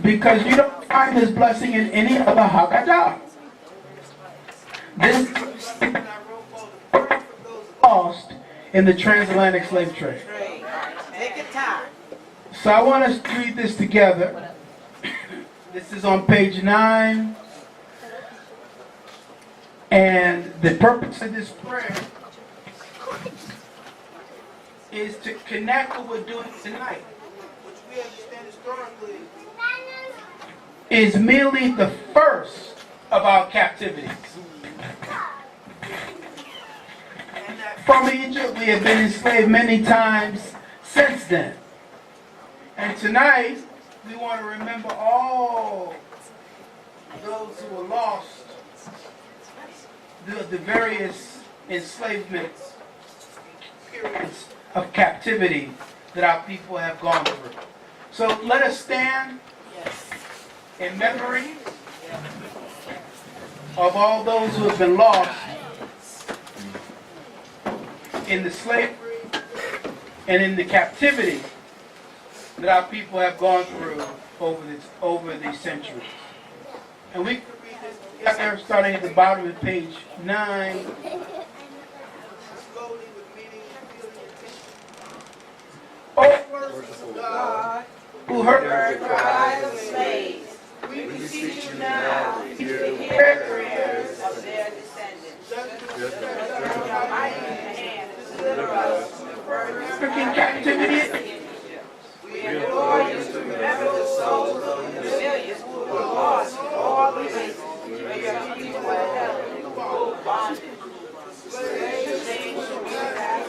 because you don't find this blessing in any other Haggadah. This is lost in the transatlantic slave trade. Take your time. So I want us to read this together. This is on page 9. And the purpose of this prayer is to connect what we're doing tonight, which we understand historically is merely the first of our captivities. From Egypt, we have been enslaved many times since then. And tonight, we want to remember all those who were lost, the various enslavements, periods of captivity that our people have gone through. So let us stand in memory of all those who have been lost in the slavery and in the captivity that our people have gone through over these centuries. And we can read this together starting at the bottom of page 9. Slowly with meaning and feeling and thinking. O merciful God, who heard the cries of slaves, we beseech you now to hear the prayers of their descendants. Your mighty hand deliver us from the African captivity. We implore you to remember the souls of the millions who were lost in all the places where your people were held in cruel bondage. Slaves should be prepared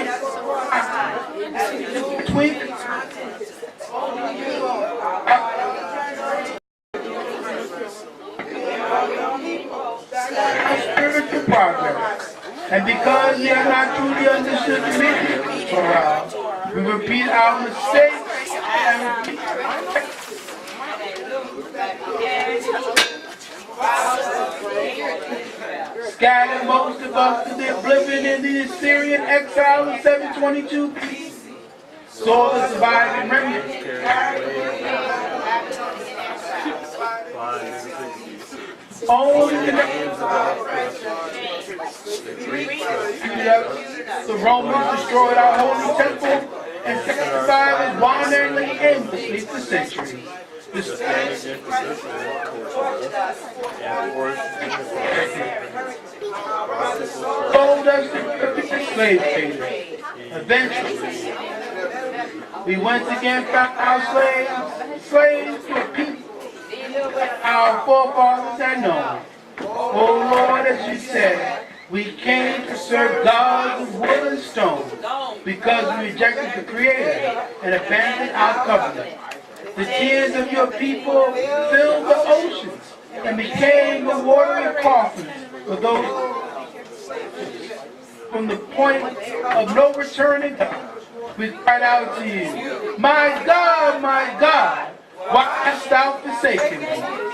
us for time as we move between the continents. Only you, Lord, our God of eternity. We are your people, spiritual progress. And because we have not truly understood the meaning of Torah, we repeat our mistakes and scattered most of us to the oblivion in the Assyrian exile of 722 BC. Saw the surviving remnants only the the Romans destroyed our holy temple and sacrificed us wanderingly aimlessly for centuries. The Spanish sold us to the slave traders. Eventually, we once again found our slaves to a people our forefathers had known. Oh Lord, as you said, we came to serve gods of wood and stone because we rejected the Creator and abandoned our covenant. The tears of your people filled the oceans and became the watering coffins for those from the point of no return in God. We cried out to you, my God, why hast thou forsaken me?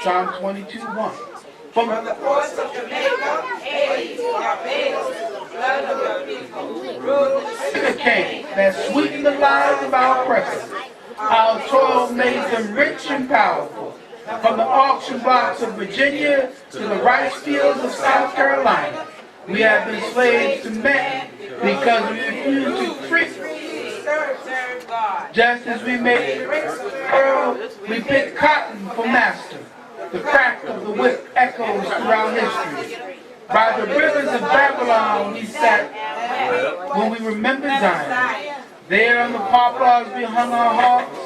Psalm 22:1. From the ports of Jamaica, Hades, Barbados, the blood of your people, sugar cane that sweetened the lives of our oppressors. Our toil made them rich and powerful. From the auction blocks of Virginia to the rice fields of South Carolina, we have been slaves to men because we refuse to free. Just as we made bricks of pearl, we picked cotton for master. The crack of the whip echoes throughout history. By the rivers of Babylon we sat when we remembered Zion. There on the poplars we hung our harps,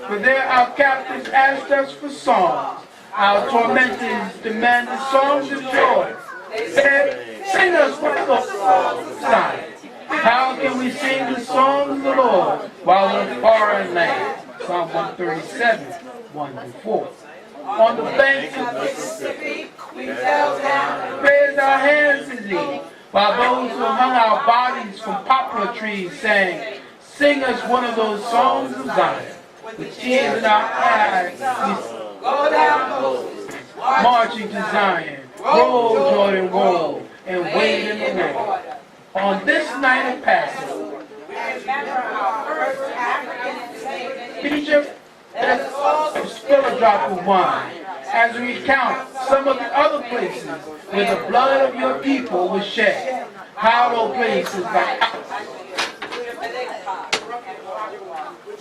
for there our captors asked us for songs. Our tormentors demanded songs of joy. They said, sing us one of those songs of Zion. How can we sing the songs of the Lord while we're in foreign land? Psalm 137, 1-4. On the banks of Mississippi, we fell down and raised our hands to thee, while those who hung our bodies from poplar trees sang, sing us one of those songs of Zion. With tears in our eyes, we go down Moses, marching to Zion, roll, Jordan, roll, and wade in the water. On this night of Passover, we remember our first African enslavement in Egypt. Let us also spill a drop of wine as we recount some of the other places where the blood of your people was shed. Hallowed places like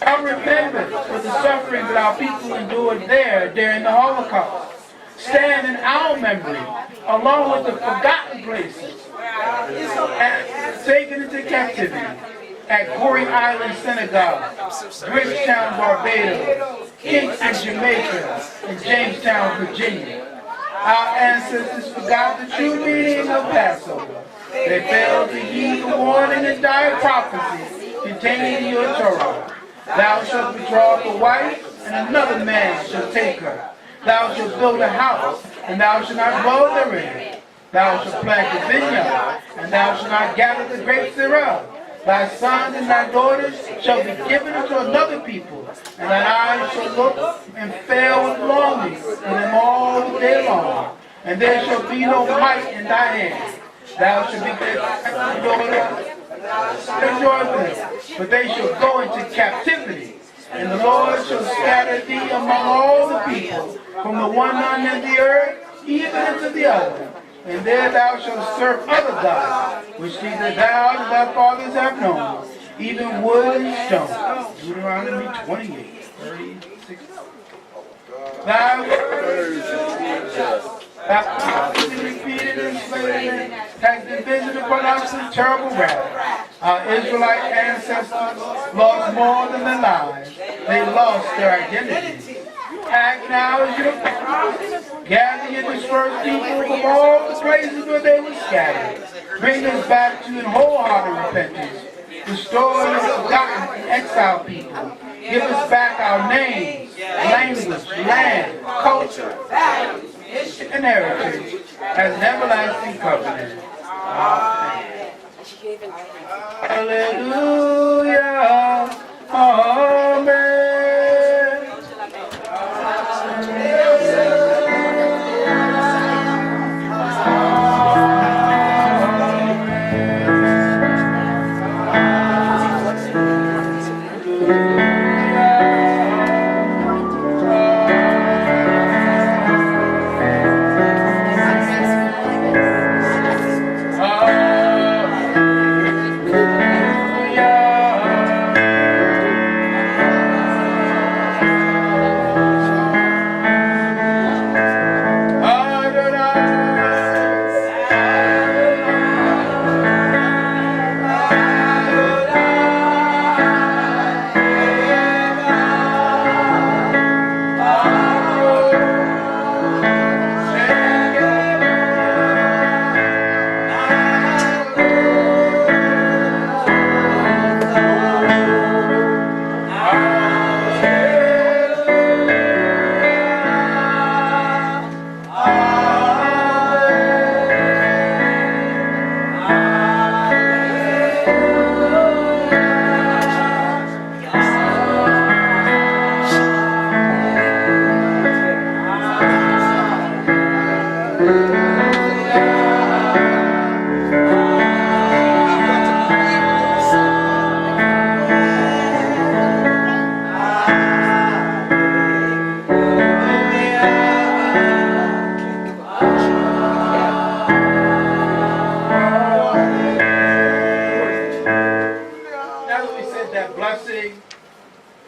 I remember for the suffering that our people endured there during the Holocaust. Stand in our memory, along with the forgotten places and taken into captivity. at Corey Island Synagogue, Bridgetown, Barbados, Kingston, Jamaica, and Jamestown, Virginia. Our ancestors forgot the true meaning of Passover. They failed to heed the warning and dire prophecy contained in your Torah. Thou shalt withdraw the wife, and another man shall take her. Thou shalt build a house, and thou shalt not dwell therein. Thou shalt plant the vineyard, and thou shalt not gather the grapes thereof. Thy sons and thy daughters shall be given unto another people, and thine eyes shall look and fail with longing for them all the day long. And there shall be no might in thy hand. Thou shalt be their daughter, enjoy them, but they shall go into captivity. And the Lord shall scatter thee among all the people, from the one end of the earth even unto the other. And there thou shalt serve other gods, which neither thou nor thy fathers have known, even wood and stone. Deuteronomy 28:36. Thy words have been repeated in slavery, has been visited upon us with terrible wrath. Our Israelite ancestors lost more than their lives. They lost their identity. Act now as your people. Gather your dispersed people from all the places where they were scattered. Bring us back to in wholehearted repentance. Restore your forgotten exiled people. Give us back our names, language, land, culture, values, and heritage as an everlasting covenant. Amen. Hallelujah. Amen.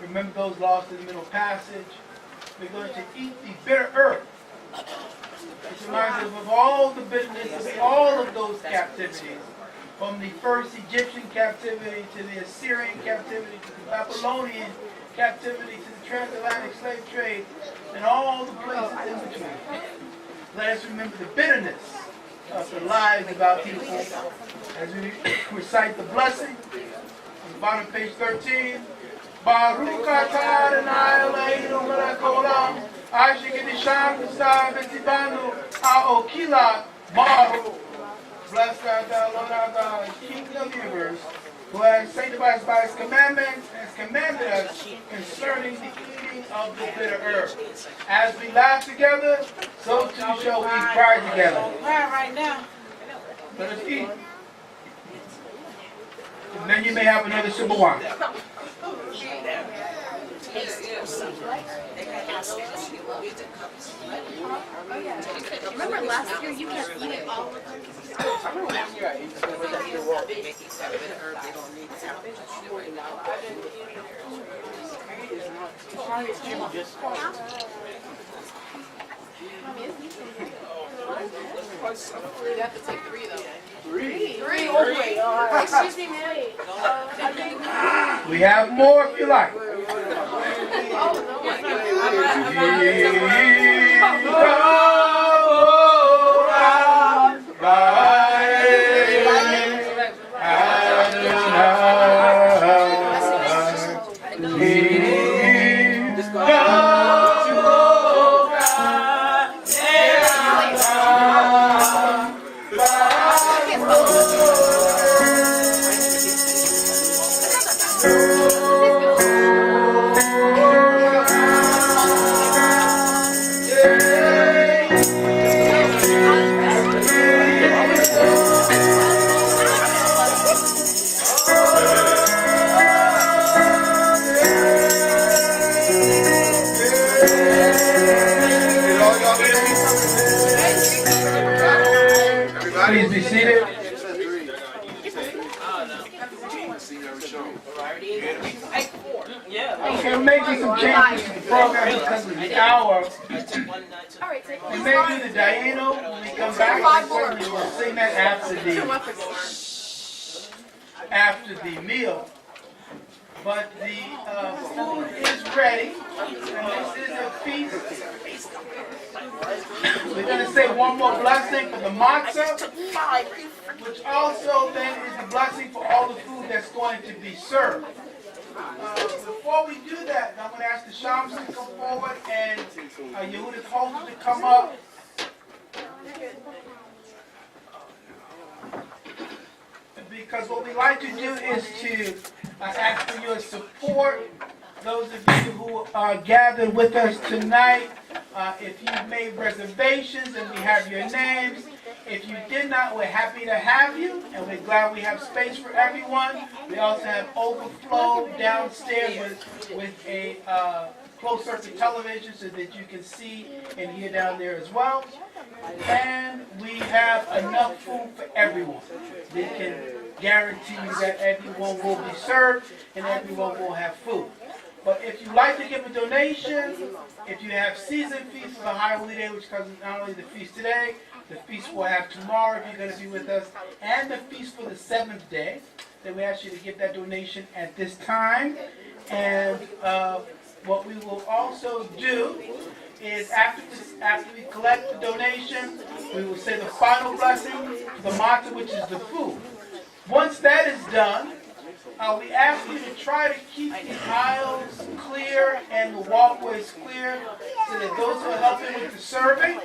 Remember those lost in the middle passage. We're going to eat the bitter herb. It reminds us of all the bitterness of all of those captivities. From the first Egyptian captivity to the Assyrian captivity to the Babylonian captivity to the transatlantic slave trade and all the places in between. Let us remember the bitterness of the lives of our people as we recite the blessing on the bottom of page 13. Baruch atah Adonai Eloheinu melech haolam, asher kedishanu v'tzar v'tzivanu ha'okila Baruch. Blessed art thou, Lord our God, King of the universe, who has sanctified us by his commandments and has commanded us concerning the eating of the bitter herb. As we laugh together, so too shall we cry together. Right now. Let us eat. And then you may have another sip of wine. Remember last year you kept eating all the time? You have to take 3 though. Three. Excuse me, ma'am. We have more if you like. Please be seated. Okay, we're making some changes to the program because of the hour. We may do the Diano when we come back. We'll sing that after the meal. But the food is ready, and this is a feast. We're going to say one more blessing for the matzah, which also then is the blessing for all the food that's going to be served. Before we do that, I'm going to ask the Shams to come forward and Yehuda Holmes to come up. Because what we like to do is to ask for your support. Those of you who are gathered with us tonight, if you've made reservations and we have your names, if you did not, we're happy to have you, and we're glad we have space for everyone. We also have overflow downstairs with a closed circuit television so that you can see and hear down there as well. And we have enough food for everyone. We can guarantee you that everyone will be served and everyone will have food. But if you'd like to give a donation, if you have season feast for the High Holy Day, which comes not only the feast today, the feast we'll have tomorrow if you're going to be with us, and the feast for the 7th day, then we ask you to give that donation at this time. And what we will also do is after we collect the donation, we will say the final blessing, the matzah, which is the food. Once that is done, we ask you to try to keep the aisles clear and the walkways clear so that those who are helping with the serving,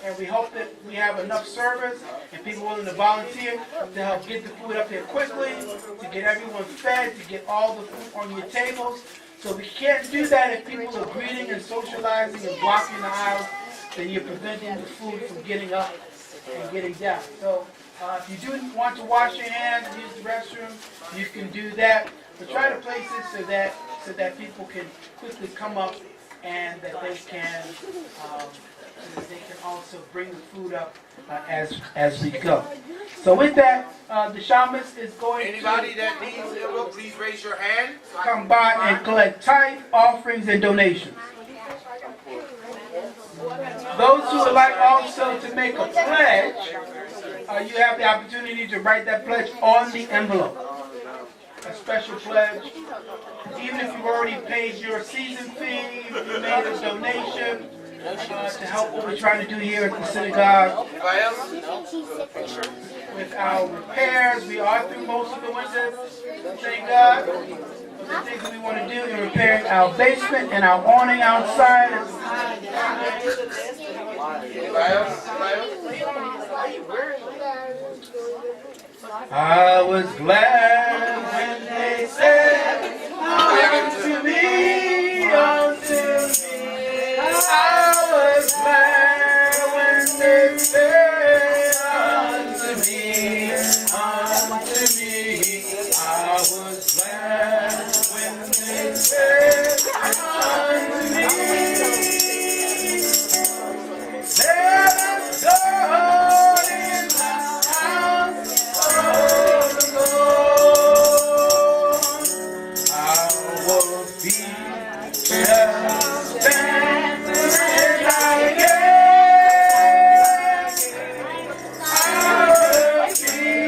and we hope that we have enough servers and people willing to volunteer to help get the food up here quickly, to get everyone fed, to get all the food on your tables. So we can't do that if people are greeting and socializing and blocking the aisles, then you're preventing the food from getting up and getting down. So if you do want to wash your hands and use the restroom, you can do that. But try to place it so that people can quickly come up and that they can also bring the food up as we go. So with that, the shamus is going Anybody that needs it, please raise your hand. to come by and collect tithe, offerings, and donations. Those who would like also to make a pledge, you have the opportunity to write that pledge on the envelope. A special pledge. Even if you've already paid your season fee, if you made a donation to help what we're trying to do here at the synagogue with our repairs. We are through most of the winter, thank God. The things that we want to do in repairing our basement and our awning outside. I was glad when they said, unto me. I was glad when they said unto me. I was glad when they said unto me. There's God in the house of the Lord. I will be just I will be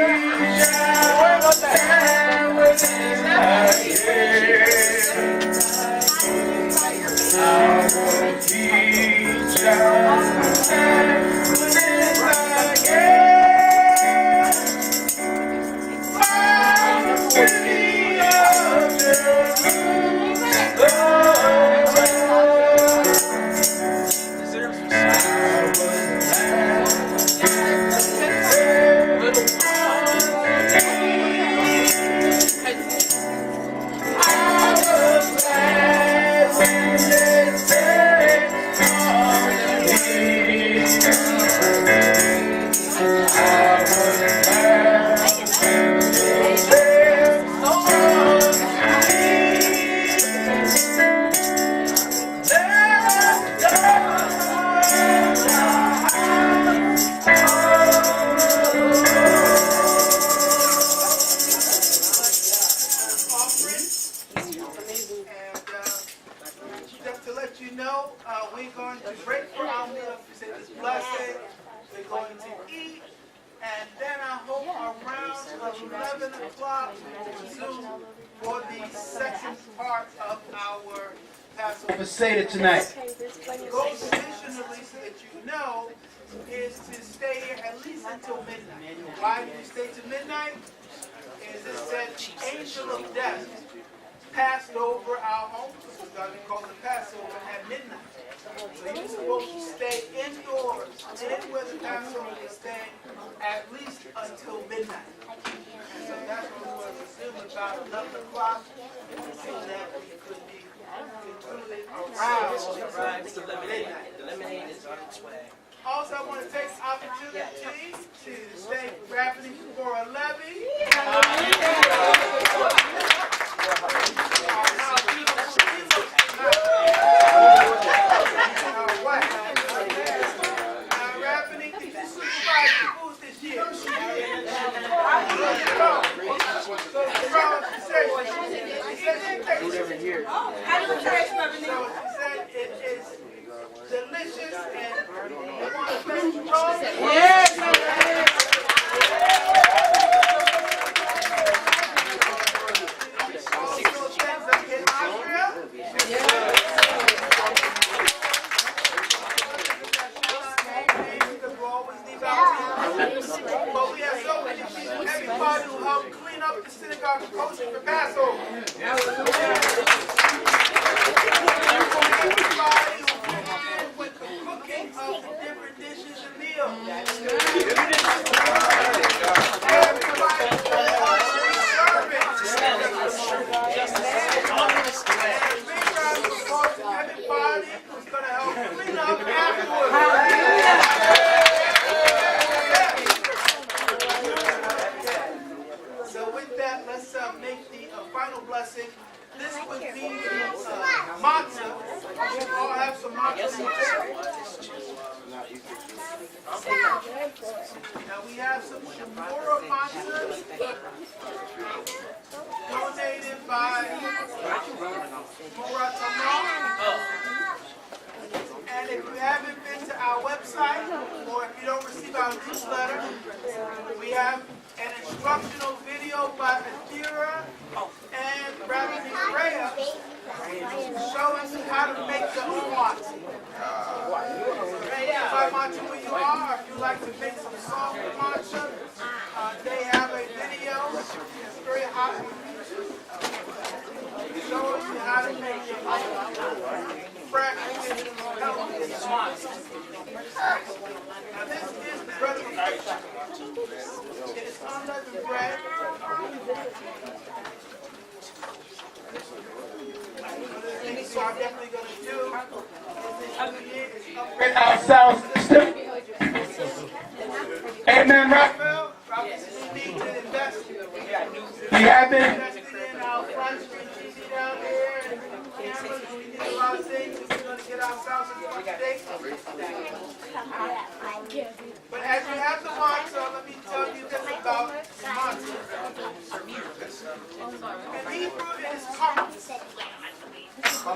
we're going to break for our meal. We say this blessing. We're going to eat. And then I hope around 11 o'clock we will resume for the second part of our Passover Seder tonight. the goal traditionally, so that you know, is to stay here at least until midnight. Why do you stay to midnight? Is it said angel of death passed over our homes, which is going to be called the Passover, at midnight. So you're supposed to stay indoors, in where the Passover is staying, at least until midnight. And so that's what we will resume about 11 o'clock, so that we could be concluded around midnight. The lemonade is on its way. Also, I want to take the opportunity to thank Rapping for a levy. Rapping, did you supervise the food this year? How do you taste, Reverend? So she said it is delicious and we want to thank you all. Yes. Also, thanks again, Israel. But we have so many people, everybody who helped clean up the synagogue and kosher for Passover. Everybody who came in with the cooking of the different dishes and meals. Everybody who was serving. Everybody who's going to help clean up afterwards. So with that, let's make the final blessing. This would be matzah. We all have some matzah. Now we have some Shemora matzahs donated by Shemora Tamar. And if you haven't been to our website, or if you don't receive our newsletter, we have an instructional video by Adira and Rabbi Rhea showing you how to make your own matzah. By matzah where you are, if you like to make some soft matzah, they have a video. It's very hot on YouTube. Showing you how to make your own fresh matzah. Now this is the bread of affliction. It is unleavened bread. Things we are definitely going to do is upgrade Ourselves. Amen, Raphael. We need to invest. We have been. Invested in our front screen TV down there and cameras. We need a lot of things. We're going to get ourselves in one shape. But as you have the matzah, let me tell you this about the matzah. In Hebrew, it is chametz. So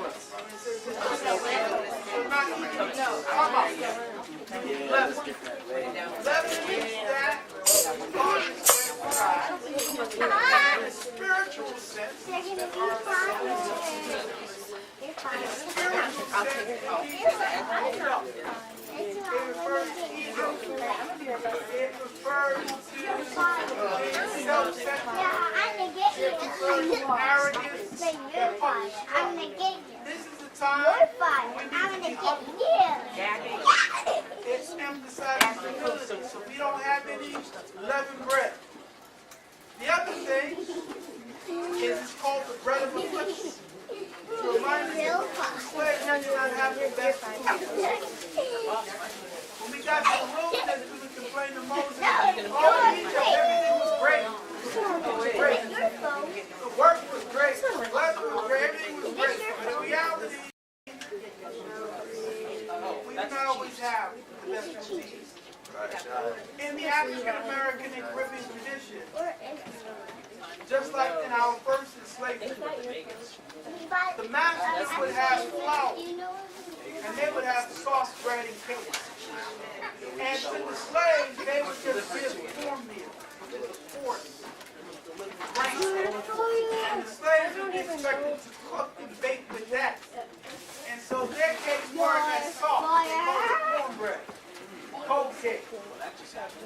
not even chametz. Leaven means that God is fried. In a spiritual sense, it refers to ego. It refers to self-centeredness. It refers to arrogance and punishment. This is the time when we need to be humble. It emphasizes humility, so we don't have any leavened bread. The other thing is it's called the bread of affliction. To remind us that the slaves did not have the best food. When we got to the wilderness, we would complain to Moses, oh, in Egypt, everything was great. It was great. The work was great. The weather was great. Everything was great. But in reality, we don't always have the best routines. In the African American and Caribbean tradition, just like in our first enslavement, the masters would have flour and they would have soft bread and cake. And to the slaves, they would just give cornmeal, which is a force with grain. And the slaves would be expected to cook and bake with that. And so their cakes weren't as soft. They called it cornbread, cold cake.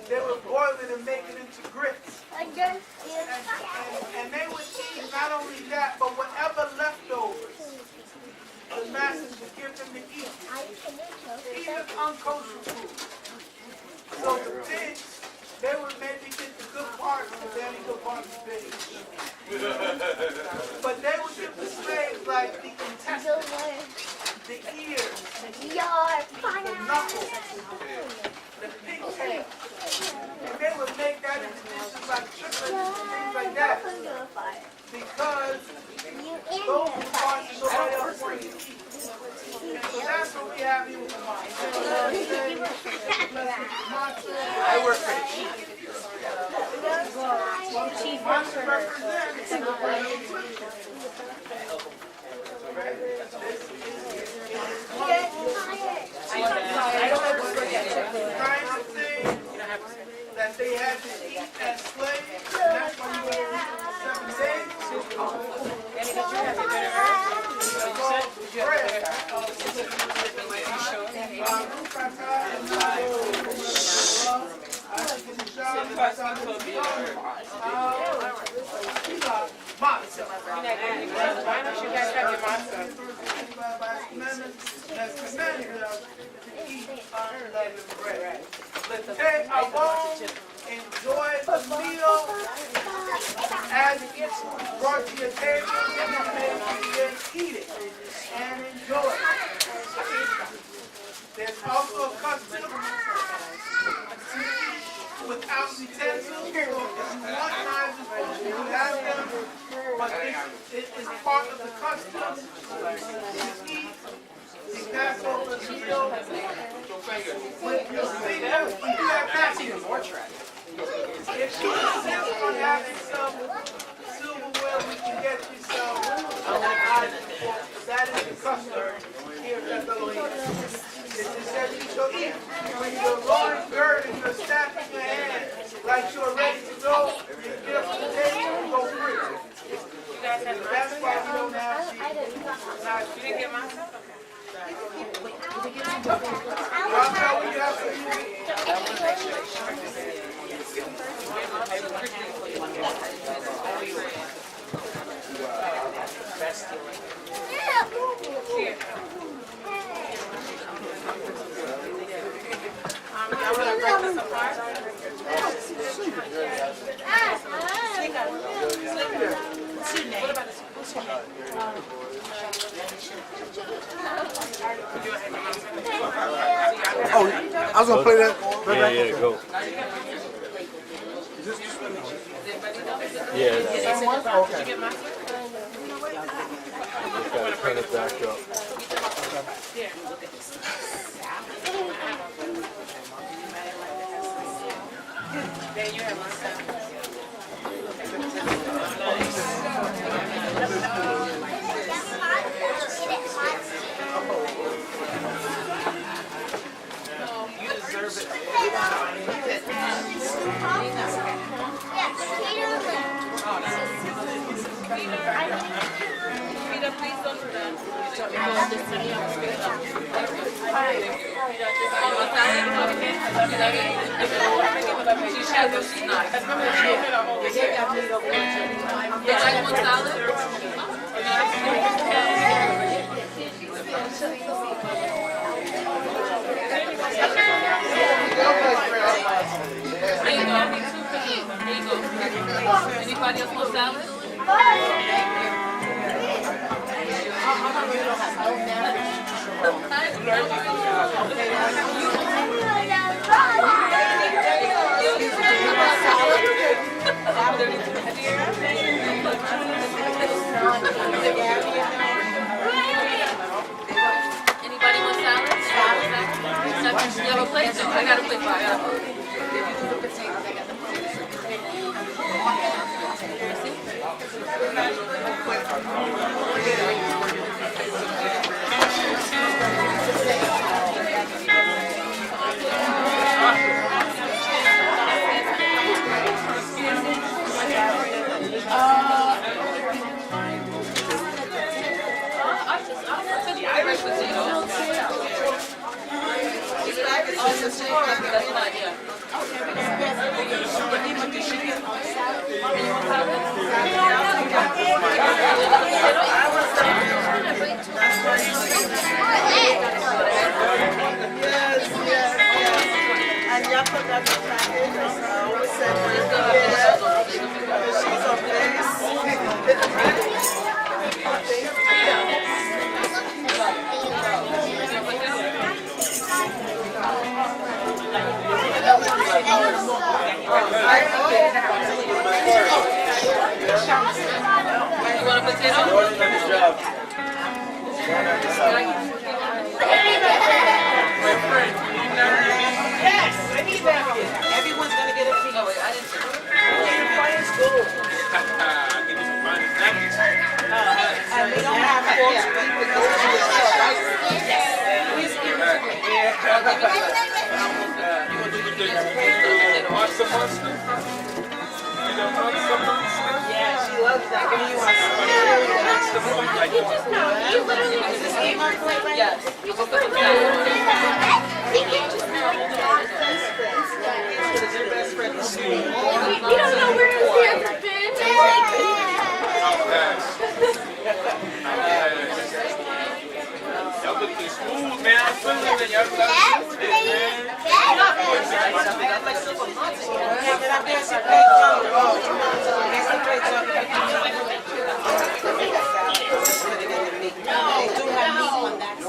They would boil it and make it into grits. And they would eat not only that, but whatever leftovers the masters would give them to eat. Even unkosher food. So the pigs, they would maybe get the good parts, but they only good parts of pigs. But they would give the slaves like the intestines, the ears, the knuckles, the pigtail. And they would make that into dishes like triplets and things like that. Because those are parts that nobody else wants to eat. And so that's what we have here with the matzah. I work for the chief. Matzah represents kind of thing that they had to eat as slaves. That's why you only eat for 7 days. It's called bread. Let's take a bowl, enjoy the meal as it's brought to your table, and then eat it and enjoy it. There's also a custom to eat without utensils, so if you want knives and forks, you can have them, but it is part of the custom to eat the Passover meal with your fingers. You do have napkins. If you insist on having some silverware, we can get you some. That is the custom here at Bethlehem. It just says you shall eat with your loins girded and your staff in your hand, like you are ready to go. You get up to the table and go free. That's why we don't have sheep. You didn't get mine? I'll tell you have to I'm going to break this apart. What's your name? What's your name? Oh, I was gonna play that. Yeah, go. Yeah. Okay. Just gotta turn it back up. Then you have my son. You deserve it. Peter, please don't do that. Anybody else want salad? Anybody want salad? You have a plate? No, I got a plate for you. Thank you. Learning on the job. My friend, you need napkins? Yes, I need napkins. Everyone's gonna get a piece. Oh, wait, I didn't see. School. Give me some fine napkins. And we don't have forks because Monster monster? You know monster monster? yeah, she loves that. Give me one. Is this game on play right? Yes. Best friend is sweet. We don't know where his hands have been. Y'all looking smooth, man. I'm feeling that y'all looking smooth, man.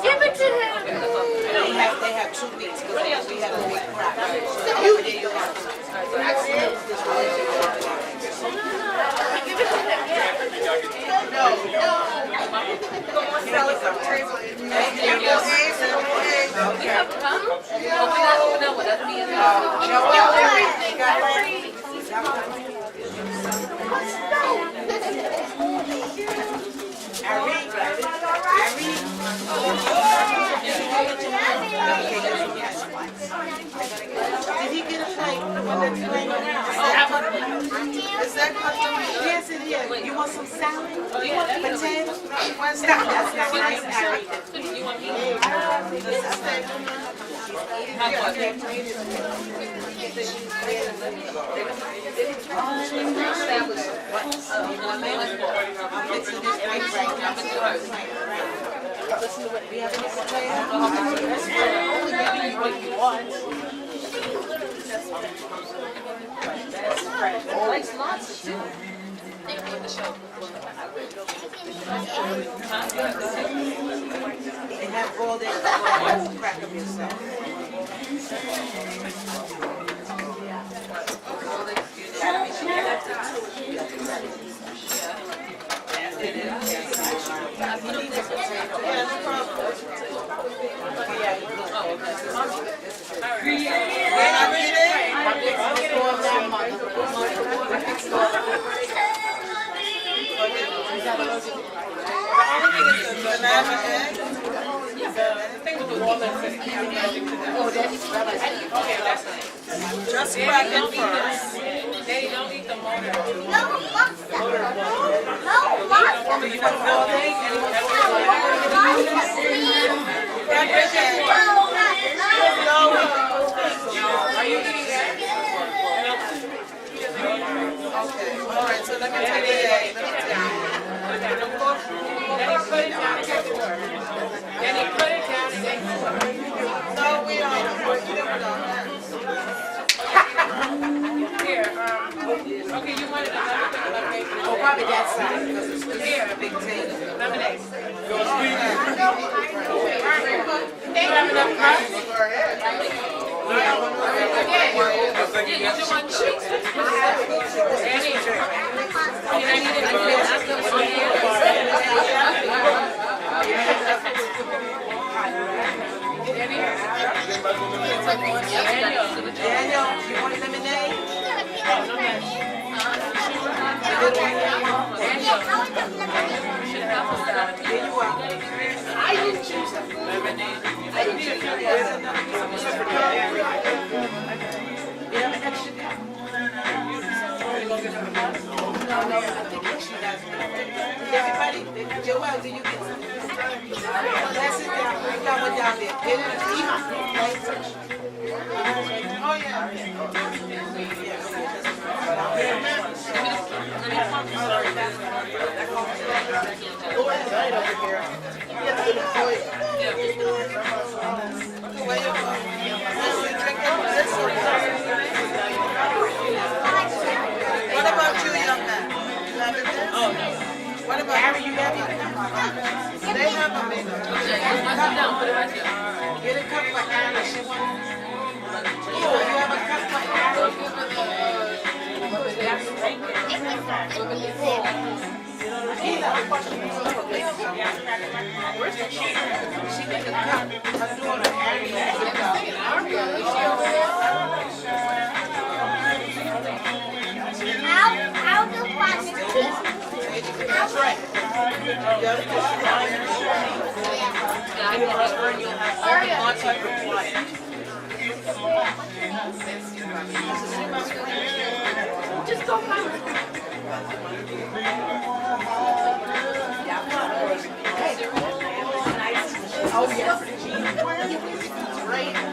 Give it to him. They have 2 weeks because we have a big crowd. So you did your Did he get a plate? Is that custom? Yes, it is. You want some salad? You want potatoes? What's that? That's not nice. You want Listen to what we have in this only what you want. Likes lots too. And have boiled eggs, crack them yourself. Just crack it first. They don't eat the motor. No pasta. No pasta. Are you eating that? Okay. All right. So let me take it. Then he put it down and then no, we don't. Here, okay, you wanted another thing? Oh, probably that side, because it's here, a big table. Lemonade. You have enough crust? Daniel, you want lemonade? I didn't choose lemonade. I didn't choose you have an extra cup? No, I think she does. Everybody, Joel, do you get some? That's it down. We got one down there. Get it. Oh, yeah. What about you, young man? You have it there? Oh, no. What about Harry? You have it? They have a menu. Get a cup for Harry. She wants. Oh, you have a cup for Harry? How do That's right. Just go oh, yes. Right.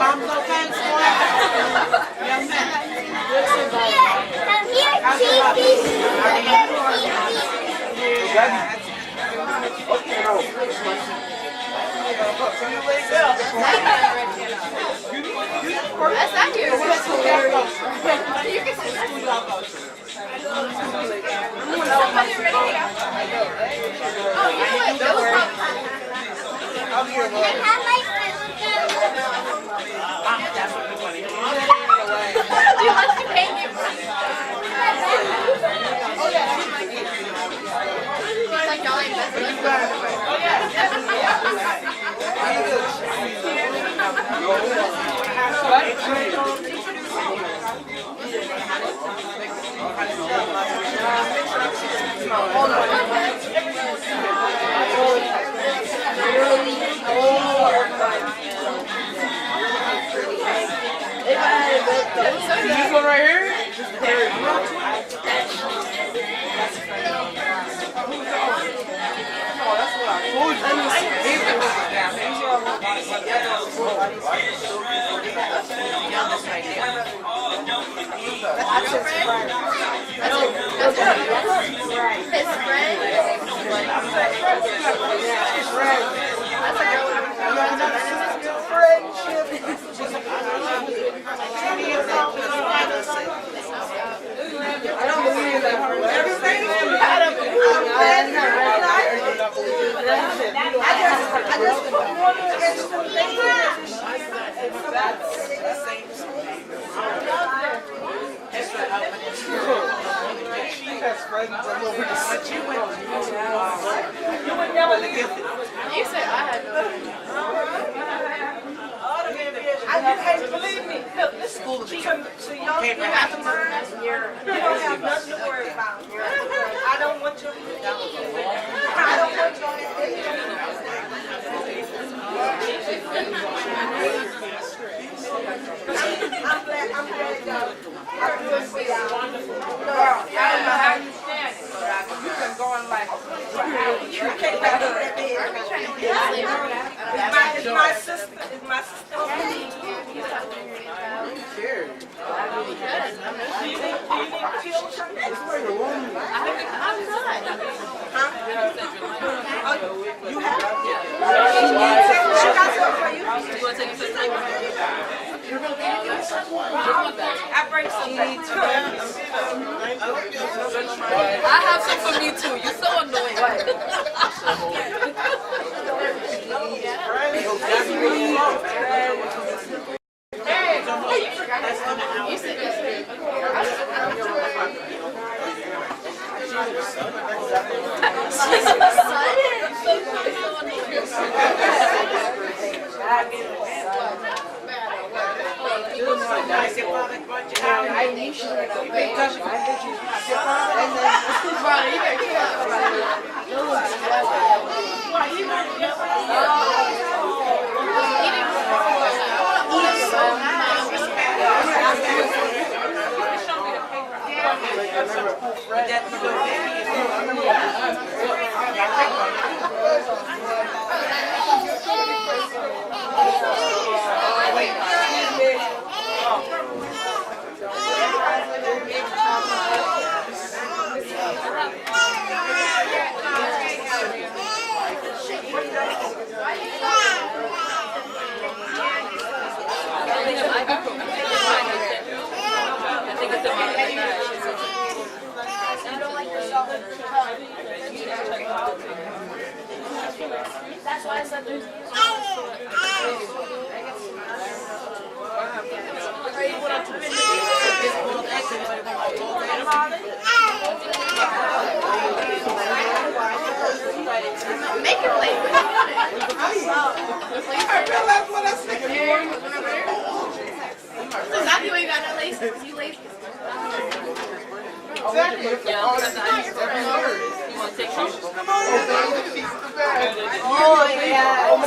mom's okay? Young man. That's not here. You can sit Oh, you know what? Those you must be paying you. It's like y'all ain't messing with This one right here? I don't believe that. I just put more extra things in it. You would never leave. You said I had I can't believe me. Look, this school is so young people have to learn. You don't have nothing to worry about. I don't want you to I don't want I'm glad y'all. I do it for y'all. Girl, I don't know how you stand it, but you've been going like you can't back up that bed. It's my sister. It's my sister. Sure. Do you need to feel something? I'm not. You have she got something for you. You want to take a picture? I bring some I have some for me too. You're so annoying. Hey, you forgot. You said yesterday. That's why I said there's make it late. That's what I said. Exactly why you got that lace. You lace. Exactly. Yeah, Oh, that's not your friend. You want to take pictures? Come on, she's the best. Oh, yeah. Oh,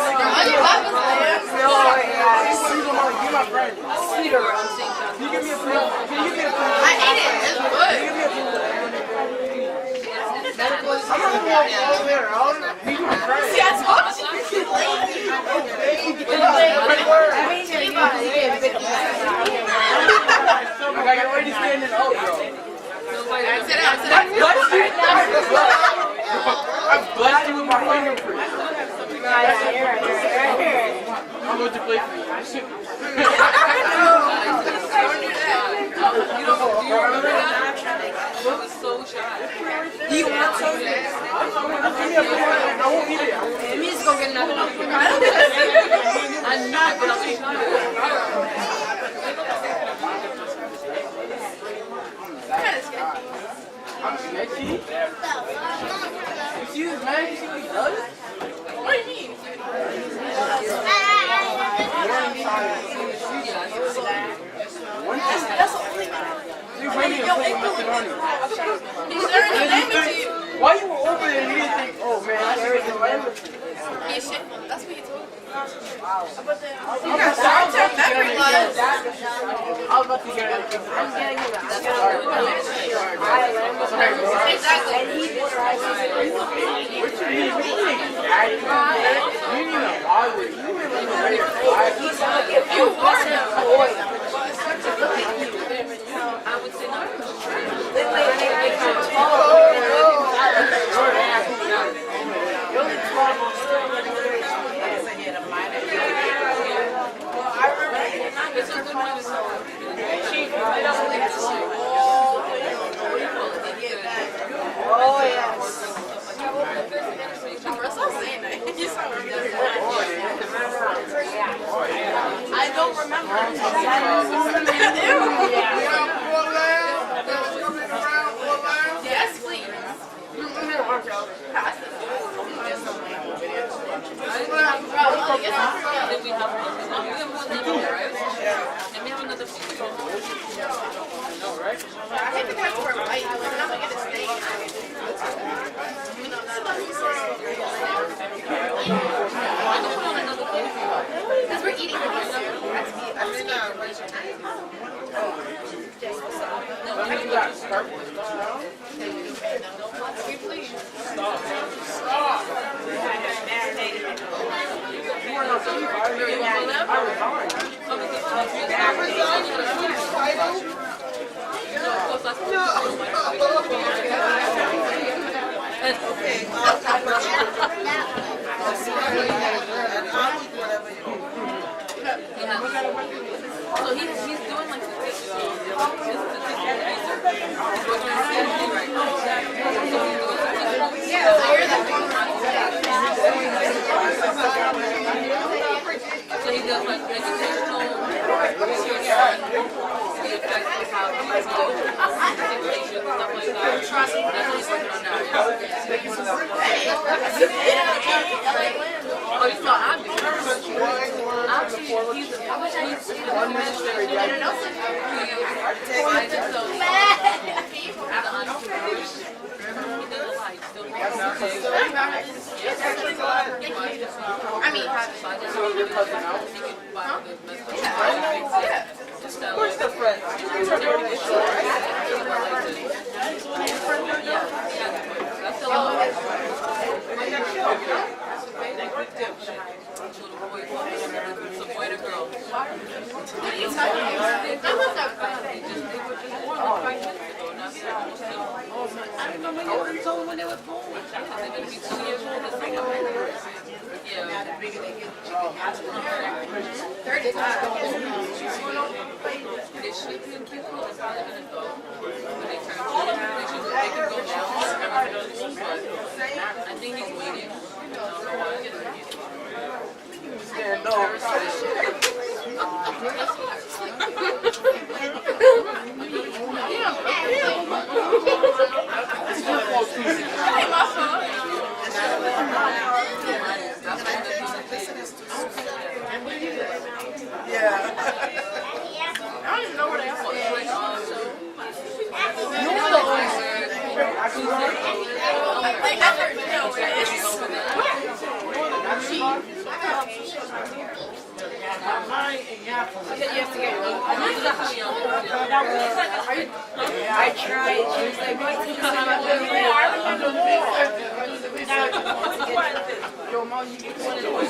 your papa's there. Oh, yeah. You my friend. Sweeter. You give me a friend. Can you get a friend? I ate it. It's good. I'm not going over there. He's my friend. See, I told you. Right word. got already standing out, bro. I'm blessed with my fingerprint. I'm going to play for you. Do you remember that? I was so shy. You want something? I won't eat it. He's gonna get another one. I'm not, but I'll be I'm sketchy. You see this man? You see what he does? What do you mean? That's the only guy. He's ready to play nothing on you. He's earning damage to you. Why you were over there and you didn't think, oh man, I heard the language. He's shit. That's what he told me. But then, You got short-term memory loss. I was about to get it. I'm getting him out. Exactly. And he was right. What you mean? You didn't even bother. You didn't even ready to fly. You warned him. I would say no. Oh, yes. I don't remember. Yes, please. Pass it. I think that's where white. I'm gonna get a steak. Because we're eating So he's doing like so he does like educational research on the effects of how people simulation stuff like that. That's what he's working on now. Oh, you saw Abby. Actually, he's one minister again. I did so. I mean, Where's the friend? I remember you told them when they were born. They're going to be 2 years old this summer. Yeah. The bigger they get, the chicken 35. They should be in people, they're probably going to go. When they turn 20, they can go now. But I think he's waiting. Yeah, no. Yeah. I don't even know where they are. I tried. She was like, "Why did you say my baby?" Yo, mom, you get one of those.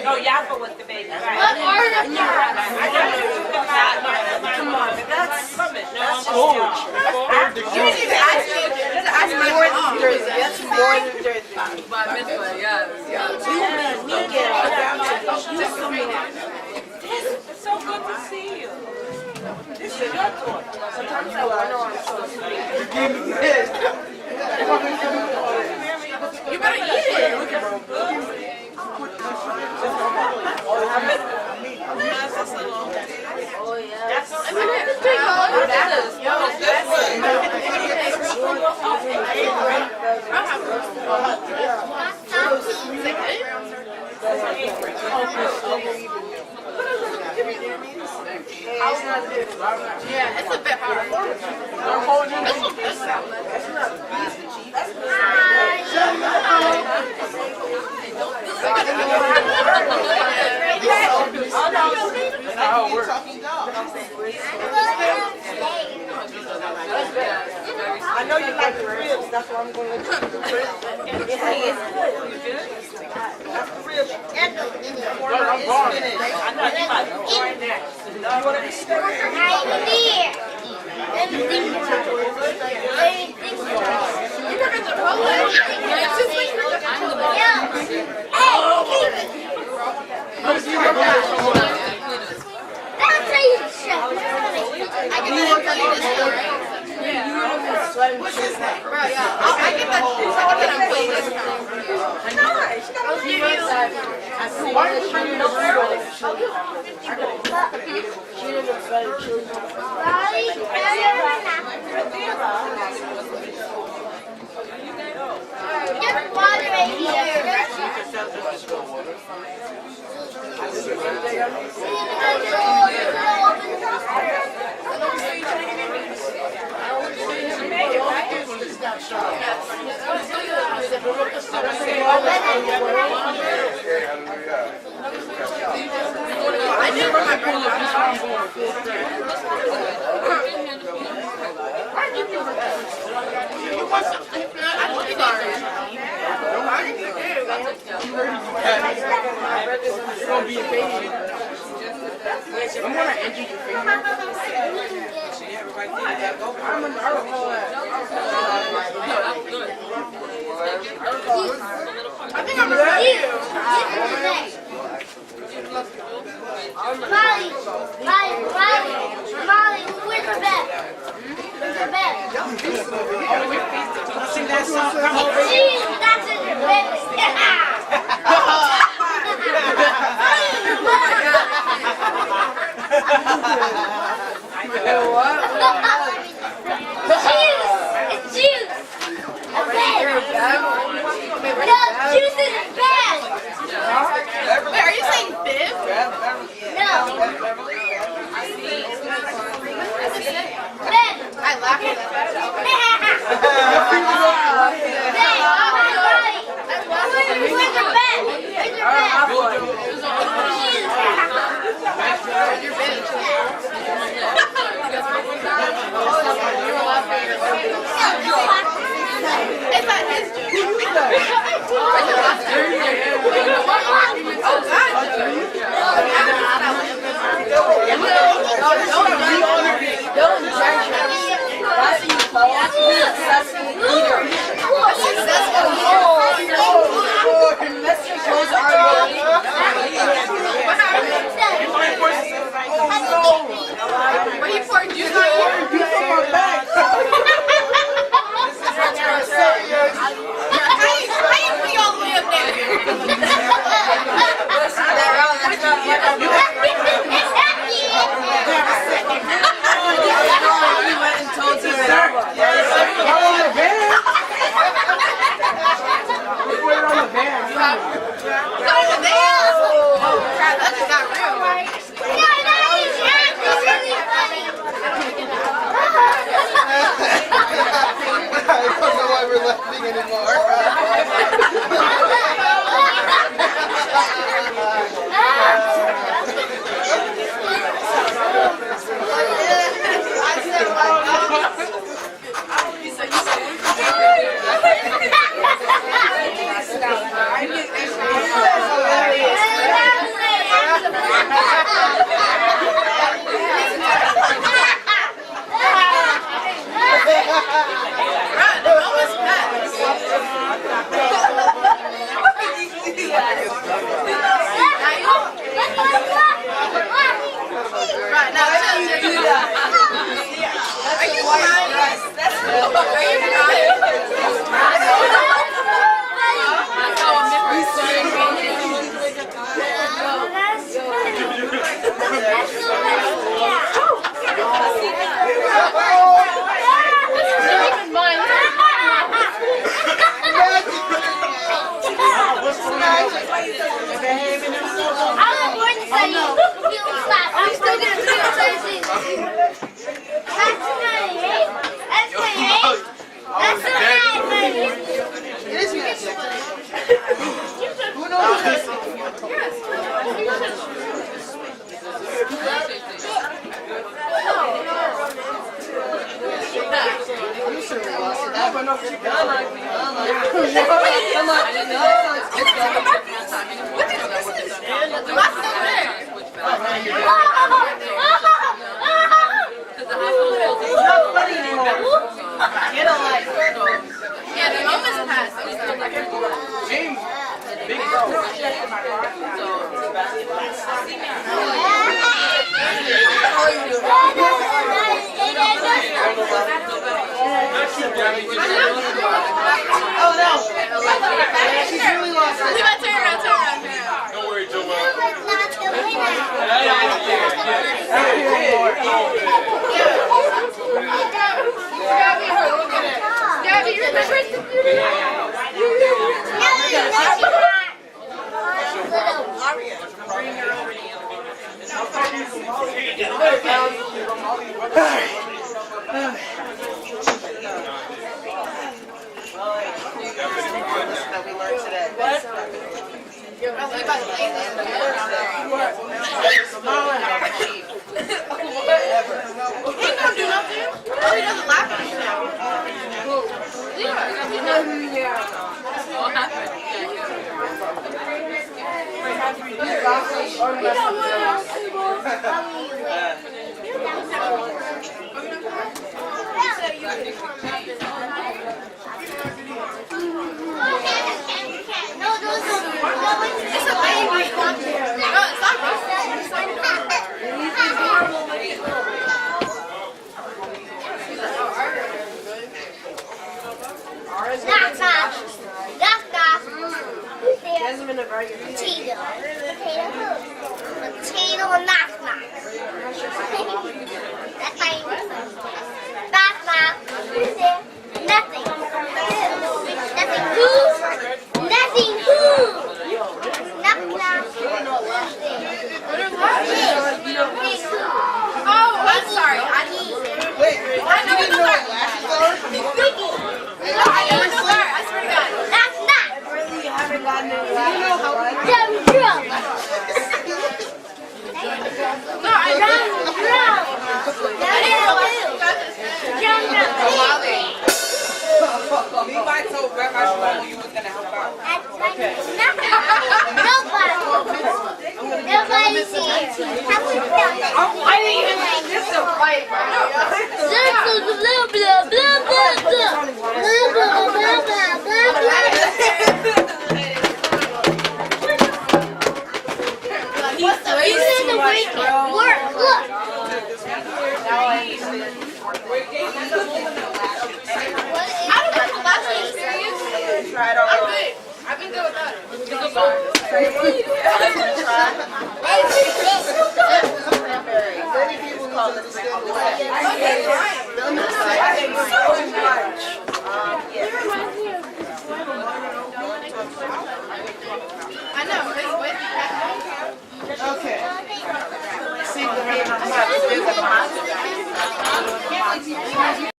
No, Yaffa was the baby. Right. Come on, that's huge. you need to ask me. That's more than Jersey. That's more than Jersey. It's so good to see you. This is your daughter. Sometimes I wonder why I'm so sweet. You better eat it. Oh, yeah. That's yeah, it's a bit hard. I know you like the ribs, that's why I'm going to let you do the ribs. It's good. You good? That's the ribs. I know you like it right now. You want to be steak? You never been to Poland? Yeah, since when you were to Poland? What's his name? I get that. Why are you bringing the I didn't bring my pool up. Why did you bring that? You want something? I'm sorry. You're going to be a baby. I'm going to injure your finger. I'm an article. I think I'm a you. Molly, where's the bed? Where's the bed? Sing that song. Jeez, that's in your bed. It's juice. A bed. No, juice is bad. Wait, are you saying bib? No. Ben. I laugh at that. Where's your bed? Where's your It's not his juice. What are you pouring juice on you? I don't know why we're laughing anymore. Yeah, the moment's passed. James, big bro. Oh no! She's really lost it. Turn around. Don't worry, Joe. Gabby, you remember That we learned today. He don't do nothing. Oh, he doesn't laugh at you now. It's a baby. No, it's not Potato knock knock. That's my knock knock. Who's there? Nothing. Nothing who? Nothing who? Knock knock. Oh, I'm sorry. I know what those are. No, I know what those are. I swear to God. Knock knock. Drum drum. No, I know. Drum Levi told Rabbi Shlomo you was gonna help out. Nobody's here. I didn't even think this is a fight. I've been good with that. Many people call it I know. Okay. See,